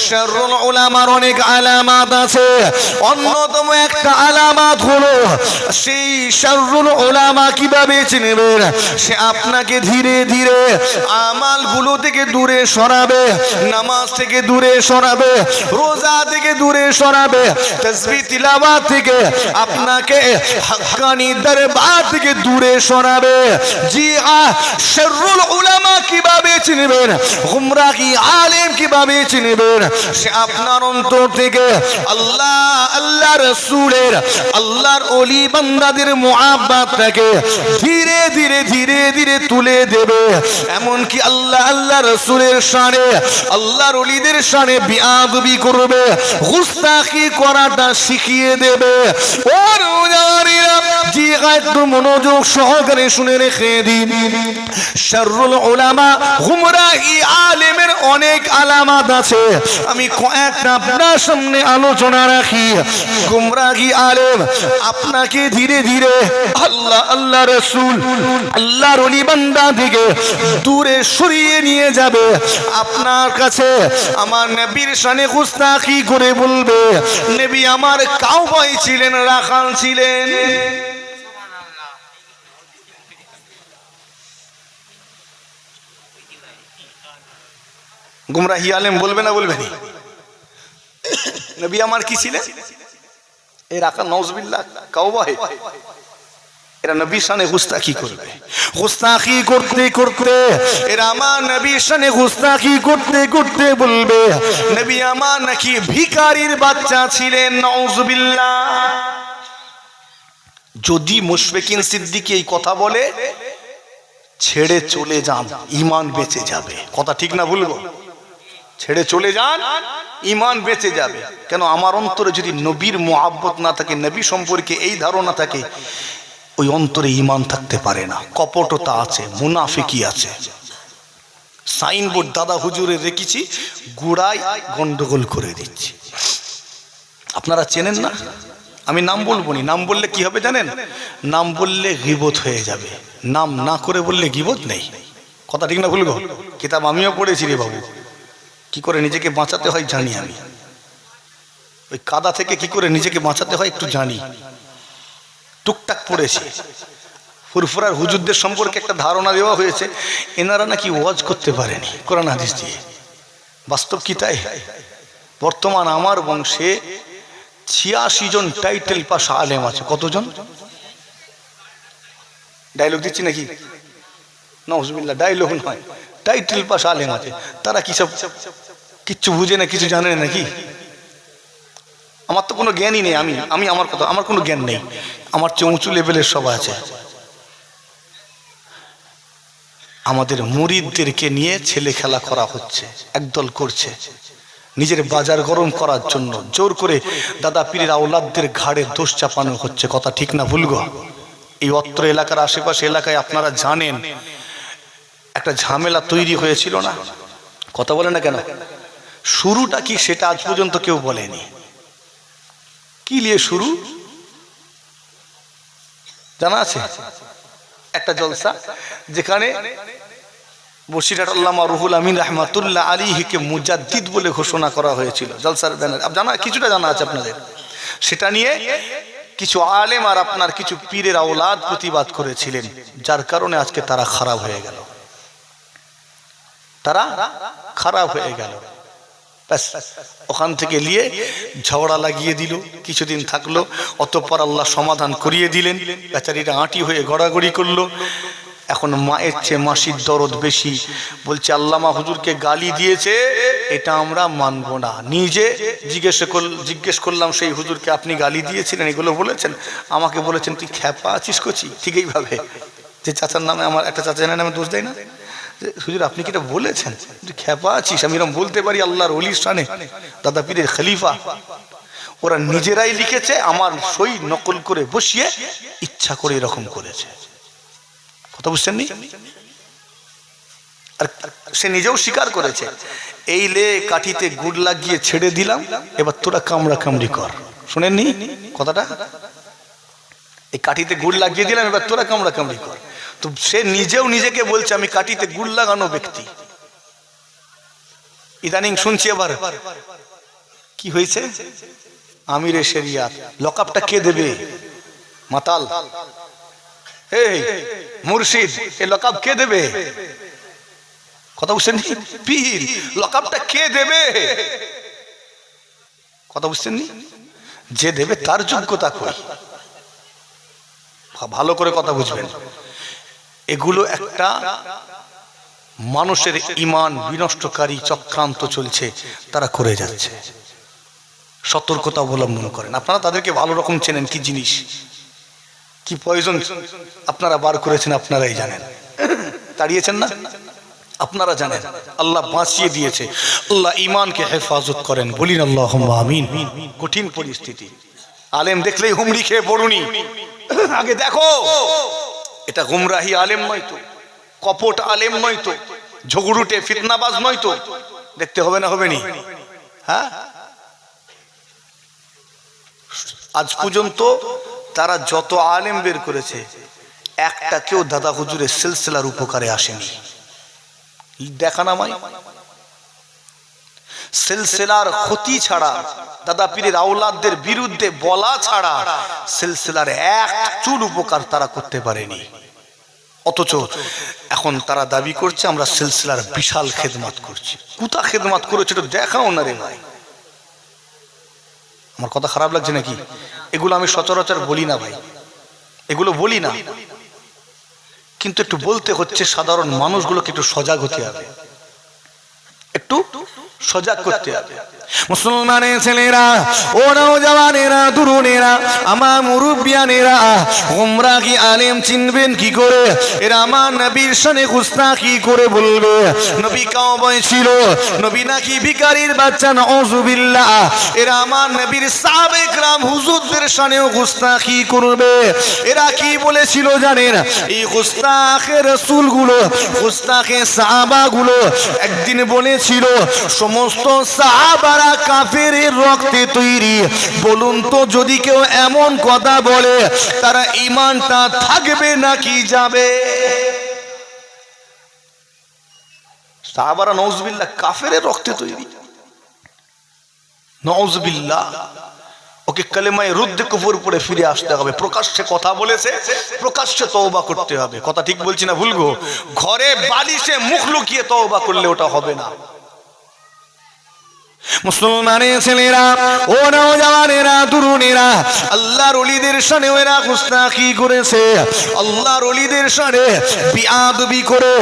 শাররুল উলামার অনেক আলামত আছে, অন্যতম একটা আলামত হলো সেই শাররুল উলামা কিভাবে চিনবেন? সে আপনাকে ধীরে ধীরে আমালগুলো থেকে দূরে সরাবে, নামাজ থেকে দূরে সরাবে, রোজা থেকে দূরে সরাবে, তাসবিহ তিলাওয়াত থেকে আপনাকে হাক্কানি দরবার থেকে দূরে সরাবে। জি শাররুল উলামা কিভাবে চিনবেন, গুমরাহি আলেম কিভাবে চিনবেন? সে আপনার অন্তর থেকে আল্লাহ, আল্লাহ রাসূলের, আল্লাহর ওলি বান্দাদের মুহাব্বতটাকে ধীরে ধীরে ধীরে ধীরে তুলে দেবে। এমন কি আল্লাহ, আল্লাহ রাসূলের শানে, আল্লাহর ওলিদের শানে বিআদবি করবে, গুস্তাখি করাটা শিখিয়ে দেবে। ওর উদাহরণেরা জি একটু মনোযোগ সহকারে শুনে রেখে দিন। শাররুল উলামা, গুমরাহি আলেমের অনেক আলামত আছে, আমি কয়েকটা আপনার সামনে আলোচনা রাখি। গুমরাহি আলেম আপনাকে ধীরে ধীরে আল্লাহ, আল্লাহ রাসূল, আল্লাহর ওলি বান্দা থেকে দূরে সরিয়ে নিয়ে যাবে। আপনার কাছে আমার নবীর শানে গুস্তাখি করে বলবে, নবী আমার কাউবয় ছিলেন, রাখাল ছিলেন। গুমরাহি আলেম বলবে না, বলবে না নবী আমার কি ছিলেন? এই রাখাল নাউজুবিল্লাহ কাউবয়, এরা নবীর শানে গুস্তাখি করবে। গুস্তাখি করতে করতে এরা আমার নবীর শানে গুস্তাখি করতে করতে বলবে, নবী আমার নাকি ভিখারির বাচ্চা ছিলেন। নাউজুবিল্লাহ। যদি মুশফিকিন সিদ্দিকী এই কথা বলে, ছেড়ে চলে যান, ঈমান বেঁচে যাবে। কথা ঠিক না বলবো? ছেড়ে চলে যান, ঈমান বেঁচে যাবে। কেন? আমার অন্তরে যদি নবীর মুহাব্বত না থাকে, নবী সম্পর্কে এই ধারণা থাকে, ওই অন্তরে ঈমান থাকতে পারে না। কপটতা আছে, মুনাফিকি আছে। সাইনবোর্ড দাদা হুজুরে রেখেছি, গুড়াই গন্ডগোল করে দিচ্ছি। আপনারা চেনেন না, আমি নাম বলবো না। নাম বললে কি হবে জানেন? নাম বললে গীবত হয়ে যাবে, নাম না করে বললে গীবত নেই। কথা ঠিক না বলবো? কিতাব আমিও পড়েছি রে বাবু, কি করে নিজেকে বাঁচাতে হয় জানি আমি। ওই কাদা থেকে কি করে নিজেকে বাঁচাতে হয় একটু জানি, টুকটাক পড়েছি। ফুরফুরার হুজুরদের সম্পর্কে একটা ধারণা দেওয়া হয়েছে, এনারা নাকি ওয়াজ করতে পারেনি কোরআন হাদিস দিয়ে। বাস্তব কি তাই? বর্তমান আমার বংশে 86 জন টাইটেল পাস আলেম আছে। কতজন? ডায়লগ দিচ্ছি নাকি? নাউজুবিল্লাহ, ডায়লগ নয়, টাইটেল পাস আলেম আছে। তারা কি সব কিচ্ছু বুঝে না, কিছু জানে নাকি? আমার তো কোনো জ্ঞানই নেই। আমি আমার কথা, আমার কোনো জ্ঞান নেই। আমার চেয়ে উঁচু লেভেলের সব আছে। আমাদের মুরিদদেরকে নিয়ে ছেলে খেলা করা হচ্ছে, একদল করছে নিজের বাজার গরম করার জন্য। জোর করে দাদা পীরের আওলাদদের ঘাড়ে দোষ চাপানো হচ্ছে। কথা ঠিক না ভুল গো? এই অত্র এলাকার আশেপাশে এলাকায় আপনারা জানেন একটা ঝামেলা তৈরি হয়েছিল না? কথা বলে না কেন? শুরুটা কি সেটা আজ পর্যন্ত কেউ বলেনি। কি নিয়ে শুরু জানা আছে? একটা জলসা যেখানে বসিরহাট আল্লামা রুহুল আমিন রাহমাতুল্লাহ আলাইহিকে মুজাদ্দিদ বলে ঘোষণা করা হয়েছিল। জলসার ব্যানার জানা, কিছুটা জানা আছে আপনাদের। সেটা নিয়ে কিছু আলেম আর আপনার কিছু পীরের আওলাদ প্রতিবাদ করেছিলেন, যার কারণে আজকে তারা খারাপ হয়ে গেল। তারা খারাপ হয়ে গেল। ব্যাস, ওখান থেকে নিয়ে ঝগড়া লাগিয়ে দিল, কিছুদিন থাকলো, অতঃপর আল্লাহ সমাধান করিয়ে দিলেন। বেচারিরা আঁটি হয়ে গড়াগড়ি করলো। এখন মায়ের চেয়ে মাসির দরদ বেশি। বলছে আল্লামা হুজুরকে গালি দিয়েছে, এটা আমরা মানব না। নিজে জিজ্ঞেস করলাম সেই হুজুরকে, আপনি গালি দিয়েছিলেন, এগুলো বলেছেন? আমাকে বলেছেন তুই খ্যাপা আছিস কচি। ঠিক এইভাবে যে চাচার নামে, আমার একটা চাচার নামে দোষ দেয় না, হুজুর আপনি কি এটা বলেছেন, তুই খ্যাপা আছিস। আমি এরকম বলতে পারি আল্লাহর ওলির শানে, দাদা পীরের খলিফা। ওরা নিজেরাই লিখেছে, আমার সই নকল করে বসিয়ে ইচ্ছা করে এরকম করেছে। কথা বুঝছেন নি? আর সে নিজেও স্বীকার করেছে, এই লে কাঠিতে গুড় লাগিয়ে ছেড়ে দিলাম, এবার তোরা কামড়া কামড়ি কর। শুনেননি কথাটা? এই কাঠিতে গুড় লাগিয়ে দিলাম, এবার তোরা কামড়া কামড়ি কর। তো সে নিজেও নিজেকে বলছে আমি কাঠিতে গুড় লাগানো ব্যক্তি। ইদানিং শুনছি আবার কি হয়েছে, আমিরে শরিয়াত। লকআপটা কে দেবে? মাতাল, এই মুর্শিদ, এই লকআপ কে দেবে? কথা বুঝছেন? পীর, লকআপটা কে দেবে? কথা বুঝছেন? যে দেবে তার যোগ্যতা কই? ভালো করে কথা বুঝবেন। এগুলো একটা মানুষের ঈমান বিনষ্টকারী চক্রান্ত চলছে, তারা করে যাচ্ছে। সতর্কতা অবলম্বন করেন। আপনারা তাদেরকে ভালো রকম চেনেন, কি জিনিস, কি প্রয়োজন আপনারা বার করেছেন, আপনারাই জানেন। তাড়িয়েছেন না, আপনারা জানেন। আল্লাহ বাঁচিয়ে দিয়েছে। আল্লাহ ঈমানকে হেফাজত করেন, বলিন আল্লাহুম্মা আমিন। কঠিন পরিস্থিতি, আলেম দেখলেই হুমড়ি খেয়ে পড়ুনি। আগে দেখো এটা গুমরাহি আলেম নয় তো, কপট আলেম নয় তো, ঝগড়ুটে ফিতনাবাজ নয় তো। দেখতে হবে না, হবে নি? হ্যাঁ, আজ পর্যন্ত তারা যত আলেম বের করেছে, একটা কেউ দাদা হুজুরের সিলসিলার উপকারে আসেনি। দেখান আমায় সিলসিলার ক্ষতি ছাড়া, দাদা পীরের আওলাদদের বিরুদ্ধে বলা ছাড়া সিলসিলার এক চুল উপকার তারা করতে পারেনি। অথচ এখন তারা দাবি করছে আমরা সিলসিলার বিশাল খেদমত করছি। কোথা খেদমত করেছে এটা দেখাও না রে ভাই। আমার কথা খারাপ লাগছে নাকি? এগুলো আমি সচরাচর বলি না ভাই, এগুলো বলি না, কিন্তু একটু বলতে হচ্ছে। সাধারণ মানুষগুলোকে একটু সজাগ হতে হবে, একটু সজাগ করতে হবে। মুসলমানের ছেলেরা, ও নওজওয়ানেরা, তরুণেরা, আমার মুরব্বিয়ানেরা, তোমরা কি আলেম চিনবেন কি করে? এরা আমার নবীর শানে গুস্তাখি করে বলবে নবী কাওবায় ছিল, নবী নাকি ভিখারির বাচ্চা, নাউযুবিল্লাহ। এরা আমার নবীর সাহাবে کرام হুজুরদের শানেও গুস্তাখি করবে। এরা কি বলেছিল জানেন? এই গুস্তাখে রাসূলগুলো, গুস্তাখে সাহাবাগুলো একদিন বলেছিল সমস্ত সাহাবারা কাফেরের রক্তে তৈরি। বলুন তো, যদি কেউ এমন কথা বলে তারা ঈমানটা থাকবে নাকি যাবে? সাহাবারা নাউযুবিল্লাহ কাফেরের রক্তে তৈরি, নাউযুবিল্লাহ। ওকে কালেমায়ে রুদ্দ কুফর পড়ে ফিরে আসতে হবে। প্রকাশ্যে কথা বলেছে, প্রকাশ্যে তওবা করতে হবে। কথা ঠিক বলছি না ভুল গো? ঘরে বালিশে মুখ লুকিয়ে তওবা করলে ওটা হবে না। মুসলমানের ছেলেরা, ও নওজওয়ানেরা, তরুণেরা, আল্লাহর ওলিদের শানে এরা গুস্তাখি করেছে। আল্লাহর ওলিদের শানে বিআদবি করে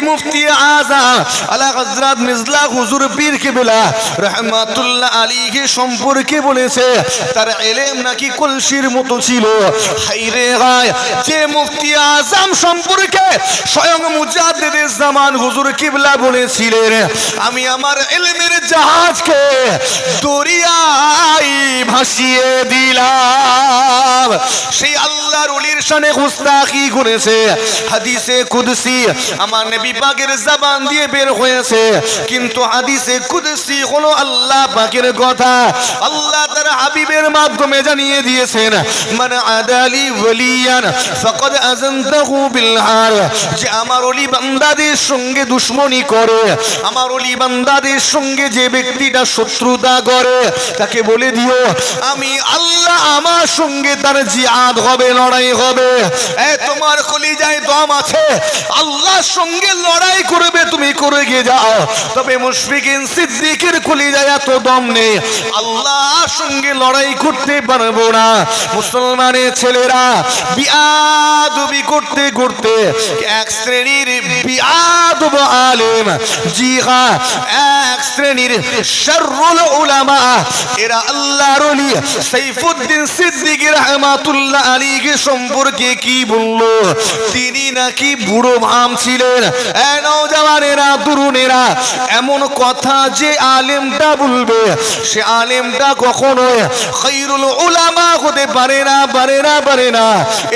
মুফতি আযম আলা হযরত মির্জা হুজুর পীর কিবলা রাহমাতুল্লাহ আলাইহি সম্পর্কে বলেছে তার ইলম নাকি কলসির মতো ছিল। হায়রে গায়, যে মুফতি আযম সম্পর্কে স্বয়ং মুজাদ্দিদে জামান হুজুর কিবলা বলেছিলেন, আমি আমার ইলমের জাহাজকে দরিয়ায় ভাসিয়ে দিলাম। সেই আল্লাহর ওলির শানে গুস্তাখি করেছে। হাদিসে কুদসি আমার নবী পাকের জবান দিয়ে বের হয়েছে, কিন্তু হাদিসে কুদসি হলো আল্লাহ পাকের কথা। আল্লাহ তার হাবিবের মাধ্যমে জানিয়ে দিয়েছেন, মান আদালি ওয়ালিয়ান ফাকাদ আযানতাহু বিল হার। যে আমার ওলি বান্দাদের সঙ্গে দুশমনি করে, আমার ওলি বান্দাদের সঙ্গে যে ব্যক্তিটা শত্রুতা করে, তাকে বলে দিও আমি আল্লাহ আমার সঙ্গে তার জিহাদ হবে, লড়াই হবে। তোমার কলিজায় দম আছে, আল্লাহর সঙ্গে লড়াই করবে, তুমি করে গিয়ে যাও। তবে মুশফিকিন সিদ্দিকের কলিজায় এত দম নেই, আল্লাহর সঙ্গে লড়াই করতে পারবো না। মুসলমানের ছেলেরা বিআদবি করতে করতে এক শ্রেণীর বিআদব আলেম, জি হ্যাঁ, এক শ্রেণীর শাররুল উলামা, এরা আল্লাহর ওলি সাইফুদ্দিন সিদ্দিকী রাহমাতুল্লাহ আলাইহি সম্পর্কে কি বললো? তিনি নাকি বুড়ো ভাম ছিলেন। নওজওয়ানেরা, তরুণেরা, এমন কথা যে আলেমটা বলবে সে আলেমটা কখনো খায়রুল উলামা হতে পারে না, পারে না, পারে না।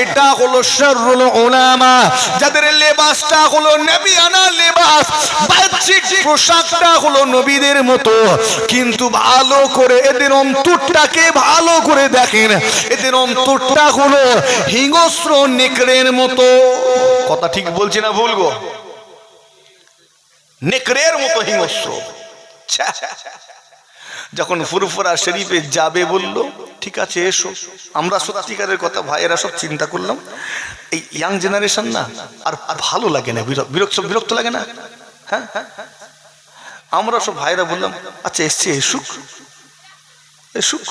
এটা হলো শাররুল উলামা, যাদের লেবাসটা হলো নবিয়ানা লেবাস, বাহ্যিক পোশাকটা হলো নবীদের মতো, কিন্তু ভালো করে এদের অন্তরটাকে ভালো করে দেখেন, এদের অন্তরটা হলো হিংস্র নেকড়ের মতো। কথা ঠিক বলছি না ভুল গো? নেকড়ের মতো হিংস্র। যখন ফুরফুরা শরীফে যাবে বলল, ঠিক আছে এসো। আমরা সত্যিকারের কথা ভাইয়েরা সব চিন্তা করলাম, এই ইয়াং জেনারেশন না আর ভালো লাগে না, বিরক্ত লাগে না। হ্যাঁ, আমরা সব ভাইরা বললাম আচ্ছা এসছে, এসুক এসুক।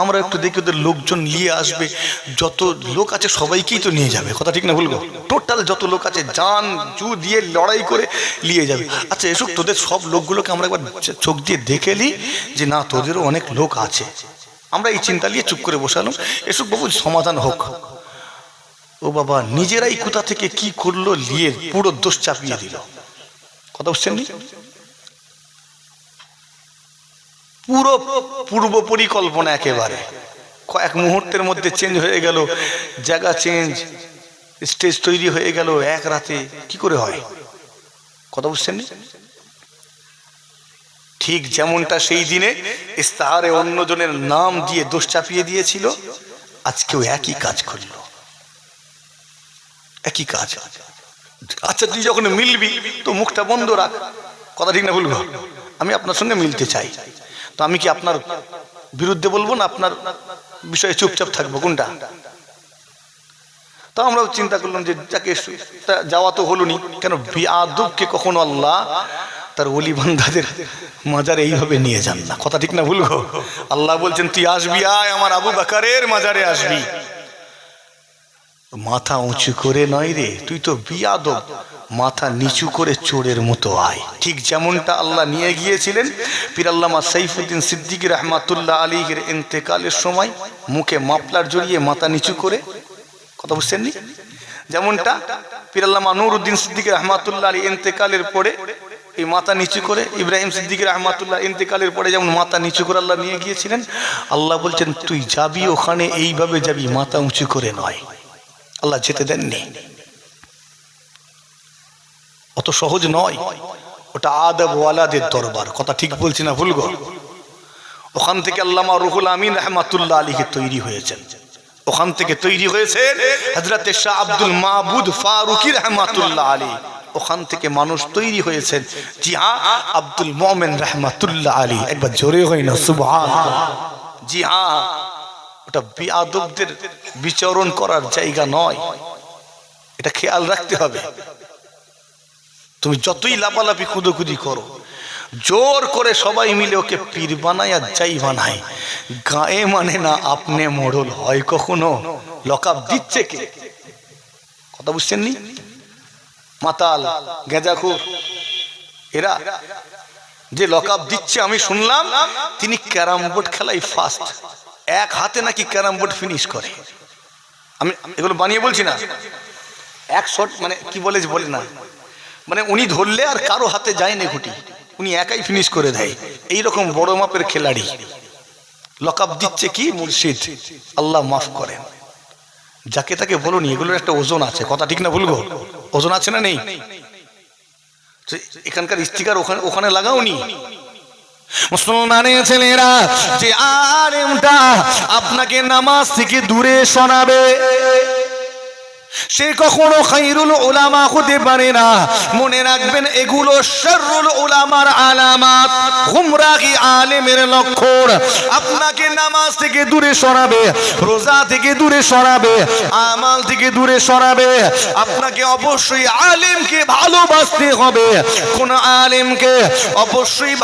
আমরা একটু দেখি ওদের লোকজন নিয়ে আসবে, যত লোক আছে সবাইকেই তো নিয়ে যাবে, কথা ঠিক না বলবো? টোটাল যত লোক আছে জান জু দিয়ে লড়াই করে নিয়ে যাবে। আচ্ছা এসব তোদের সব লোকগুলোকে আমরা একবার চোখ দিয়ে দেখে নিই যে না তোদেরও অনেক লোক আছে। আমরা এই চিন্তা নিয়ে চুপ করে বসালাম, এসব বাবু সমাধান হোক। ও বাবা নিজেরাই কোথা থেকে কি করলো, নিয়ে পুরো দোষ চাপিয়ে দিল। কথা বুঝছেন নি? পুরো পূর্ব পরিকল্পনা একেবারে কয়েক মুহূর্তের মধ্যে চেঞ্জ হয়ে গেল, জায়গা চেঞ্জ, স্টেজ তৈরি হয়ে গেল এক রাতে। কি করে হয়? কথা বুঝছেন নি? ঠিক যেমনটা সেই দিনে ইস্তাহারে অন্যজনের নাম দিয়ে দোষ চাপিয়ে দিয়েছিল, আজকেও একই কাজ করলো, একই কাজ। আচ্ছা তুই যখন মিলবি তো মুখটা বন্ধ রাখ, কথা ঠিক না বলবো? আমি আপনার সঙ্গে মিলতে চাই, তো আমি কি আপনার বিরুদ্ধে বলবো না আপনার বিষয়ে চুপচাপ থাকবো, কোনটা? তো আমরাও চিন্তা করলাম যে যাকে যাওয়া তো হলো নি, কেন বেয়াদবকে কখনো আল্লাহ তার ওলি বান্দাদের মাজারে এইভাবে নিয়ে যান না, কথা ঠিক না ভুলবো? আল্লাহ বলছেন তুই আসবি, আয় আমার আবু বকরের মাজারে আসবি, মাথা উঁচু করে নয় রে, তুই তো বেয়াদব, মাথা নিচু করে চোরের মতো আয়। ঠিক যেমনটা আল্লাহ নিয়ে গিয়েছিলেন পীর আল্লামা সাইফুদ্দিন সিদ্দিকী রহমাতুল্লাহ আলাইহির ইন্তেকালের সময়, মুখে মাফলার জড়িয়ে মাথা নিচু করে, কথা বুঝছেন নি? যেমনটা পীর আল্লামা নুরউদ্দিন সিদ্দিকী রহমাতুল্লাহ আলাইহি ইন্তেকালের পরে এই মাথা নিচু করে, ইব্রাহিম সিদ্দিকী রহমাতুল্লাহ ইন্তেকালের পরে যেমন মাথা নিচু করে আল্লাহ নিয়ে গিয়েছিলেন, আল্লাহ বলছেন তুই যাবি ওখানে এইভাবে যাবি, মাথা উঁচু করে নয়। আল্লাহ যেতে দেননি, অত সহজ নয়, ওটা আদব ওয়ালাদের দরবার, কথা ঠিক বলছি না ভুলবো? ওখান থেকে আল্লামা রুহুল আমিন রহমাতুল্লাহ আলাইহি তৈরি হয়েছেন, ওখান থেকে তৈরি হয়েছে হযরত শাহ আব্দুল মাহবুদ ফারুকী রহমাতুল্লাহ আলাইহি, ওখান থেকে মানুষ তৈরি হয়েছেন, জি হ্যাঁ, আব্দুল মোমেন রহমাতুল্লাহ আলাইহি। একবার জোরে হয় না সুবহানাল্লাহ? জি হ্যাঁ, ওটা বেয়াদবদের বিচরণ করার জায়গা নয়, এটা খেয়াল রাখতে হবে। তুমি যতই লাফালাফি খুদোখুদি করো, জোর করে সবাই মিলে ওকে পীর বানায় আর যাই বানায়, গায়ে মানে না আপনি মোড়ল হয় কখনো? লকাব দিচ্ছে কে? কথা বুঝছেন নি? মাতাল গেজাখুর এরা যে লকাব দিচ্ছে, আমি শুনলাম তিনি ক্যারাম বোর্ড খেলায় ফার্স্ট, এক হাতে নাকি ক্যারাম বোর্ড ফিনিশ করে। আমি এগুলো বানিয়ে বলছি না, এক শট মানে কি বলে না, মানে উনি ধরলে আর কারো হাতে যায় না ঘুটি, উনি একাই ফিনিশ করে দেয়, এইরকম বড় মাপের খেলাড়ি। লকাব দিচ্ছে কি? মুর্শিদ। আল্লাহ মাফ করেন, যাকে তাকে বলুন, এগুলোর একটা ওজন আছে, কথা ঠিক না বলবো? ওজন আছে না নেই? এখানকার স্টিকার ওখানে লাগাওনি। মুসলমানের ছেলেরা, যে আলেমটা আপনাকে নামাজ থেকে দূরে সরাবে, সে কখনো খায়রুল উলামা হতে পারে না। মনে রাখবেন এগুলো শাররুল উলামার আলামাত, গুমরাহি আলেমের লক্ষণ। আপনাকে নামাজ থেকে দূরে সরাবে, রোজা থেকে দূরে সরাবে, আমাল থেকে দূরে সরাবে। আপনাকে অবশ্যই আলেমকে ভালোবাসতে হবে। কোন আলেমকে? অবশ্যই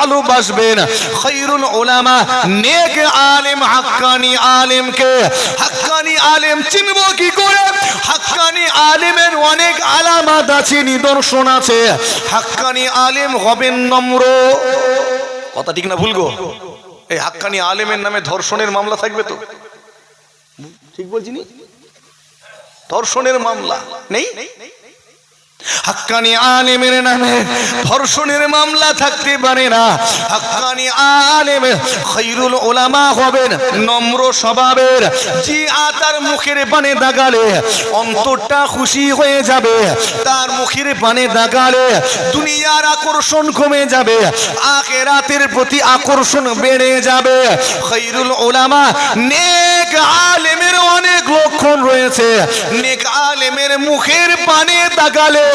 ভালোবাসবেন খায়রুল উলামা, নেক আলেম, হাক্কানি আলেমকে। হাক্কানি আলেম চিনব কি করে? হাক্কানি আলেমের অনেক আলামত আছে, নিদর্শন আছে। হাক্কানি আলেম হবেন নম্র, কথা ঠিক না ভুলবো? এই হাক্কানি আলেমের নামে ধর্ষণের মামলা থাকবে তো? ঠিক বলছি নি? ধর্ষণের মামলা নেই? হাক্কানি আলেমের নামে ধর্ষণের মামলা থাকতে পারে না। হাক্কানি আলেম খায়রুল উলামা হবেন নম্র স্বভাবের। জি তার মুখের পানে দাগালে অন্তরটা খুশি হয়ে যাবে, তার মুখের পানে দাগালে দুনিয়ার আকর্ষণ কমে যাবে, আখিরাতের প্রতি আকর্ষণ বেড়ে যাবে। খায়রুল উলামা, নেক আলেমের অনেক লক্ষণ রয়েছে। নেক আলেমের মুখের পানে দাগালে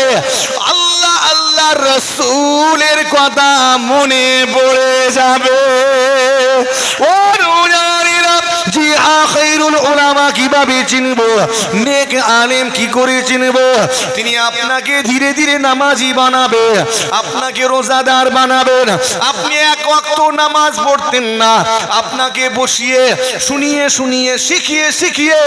আল্লাহ আল্লাহ রাসূলের কথা মনে পড়ে যাবে। ও রুজারিরা, জি খায়রুল উলামা কিভাবে চিনব, নেক আলেম কি করে চিনব? তিনি আপনাকে ধীরে ধীরে নামাজি বানাবে, আপনাকে রোজাদার বানাবেন। আপনি এক ওয়াক্ত নামাজ পড়তেন না, আপনাকে বসিয়ে শুনিয়ে শুনিয়ে শিখিয়ে শিখিয়ে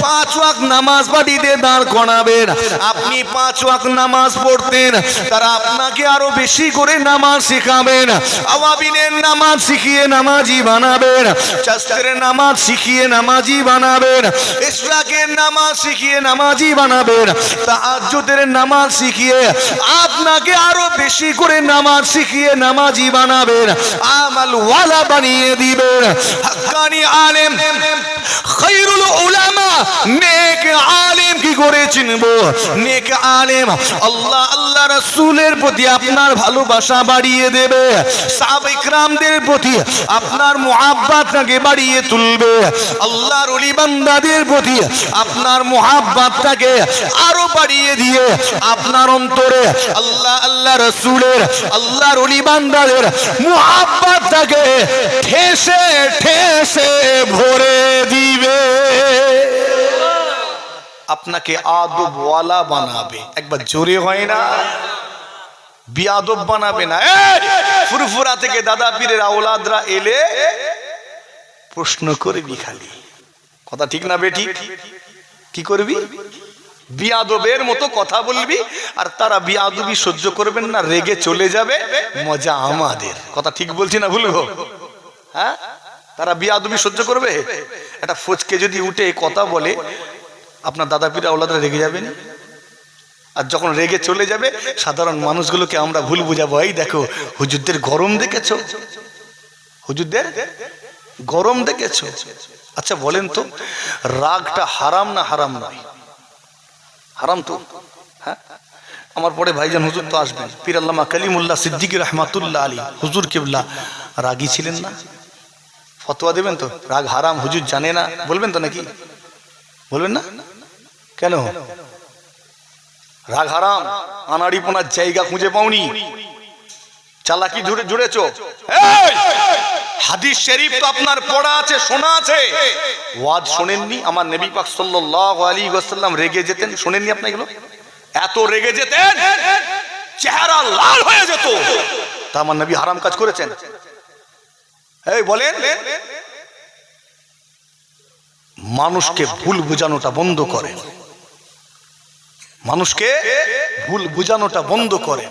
5 ওয়াক্ত নামাজ বাড়িতে দাঁড় করাবেন। আপনি 5 ওয়াক্ত নামাজ পড়তেন, তারা আপনাকে আরো বেশি করে নামাজ শেখাবেন। আওয়াবিনের নামাজ শিখিয়ে নামাজি বানাবেন, চাষের নামাজ শিখিয়ে নামাজি বানাবেন, ইশরাকের নামাজ শিখিয়ে নামাজি বানাবেন, তাহাজ্জুদের নামাজ শিখিয়ে আপনাকে আরো বেশি করে নামাজ শিখিয়ে নামাজি বানাবেন, আমাল ওয়ালা বানিয়ে দিবেন। হাক্কানি আলেম খায়রুল উলামা, নেক আলেম কি করে চিনব? নেক আলেম আল্লাহ আল্লাহ রাসূলের প্রতি আপনার ভালোবাসা বাড়িয়ে দেবে, সাহাবা ইকরামদের প্রতি আপনার মুহাব্বতটাকে বাড়িয়ে তুলবে, আল্লাহর ওলি বান্দাদের প্রতি আপনার মুহাব্বতটাকে আরো বাড়িয়ে দিয়ে আপনার অন্তরে আল্লাহ আল্লাহ রাসূলের আল্লাহর ওলি বান্দাদের মুহাব্বতটাকে ঠেসে ঠেসে ভরে দিবে। আপনাকে আদবওয়ালা বানাবে। একবার জোরে হয় না? বিয়াদব বানাবে না। ফুরফুরা থেকে দাদা পীরের আওলাদরা এলে প্রশ্ন করবি খালি, কথা ঠিক না বেটি? কি করবি? বিয়াদবের মতো কথা বলবি, আর তারা বিয়াদবি সহ্য করবেন না, রেগে চলে যাবে, মজা আমাদের। কথা ঠিক বলছি না ভুলবো? হ্যাঁ, তারা বিয়াদবি সহ্য করবে? একটা ফোচকে যদি উঠে কথা বলে, আপনার দাদা পীর আওলাদরা রেগে যাবেন, আর যখন রেগে চলে যাবে সাধারণ মানুষগুলোকে আমরা ভুল বুঝাবো, এই দেখো হুজুরদের গরম দেখেছো, হুজুরদের গরম দেখেছো। আচ্ছা বলেন তো, রাগটা হারাম না হারাম নয়? হারাম তো। হ্যাঁ, আমার পরে ভাইজান হুজুর তো আসবেন, পীর আল্লামা কালিমুল্লাহ সিদ্দিকী রহমাতুল্লাহ আলী হুজুর কিবলা রাগী ছিলেন না? ফতোয়া দেবেন তো? রাগ হারাম হুজুর জানে না বলবেন তো নাকি? বলবেন না কেন? রাগ হারাম, আনাড়িপনার জায়গা খুঁজে পাওনি, চালাকি জুড়েছ। হাদিস শরীফ তো আপনার পড়া আছে, শোনা আছে, ওয়াজ শোনেননি? আমার নবী পাক সাল্লাল্লাহু আলাইহি ওয়াসাল্লাম রেগে যেতেন, শোনেননি আপনি এগুলো? এত রেগে যেতেন চেহারা লাল হয়ে যেত। তা আমার নবী হারাম কাজ করেছেন? এই বলেন। মানুষকে ভুল বোঝানোটা বন্ধ করেন, মানুষকে ভুল বোঝানোটা বন্ধ করেন।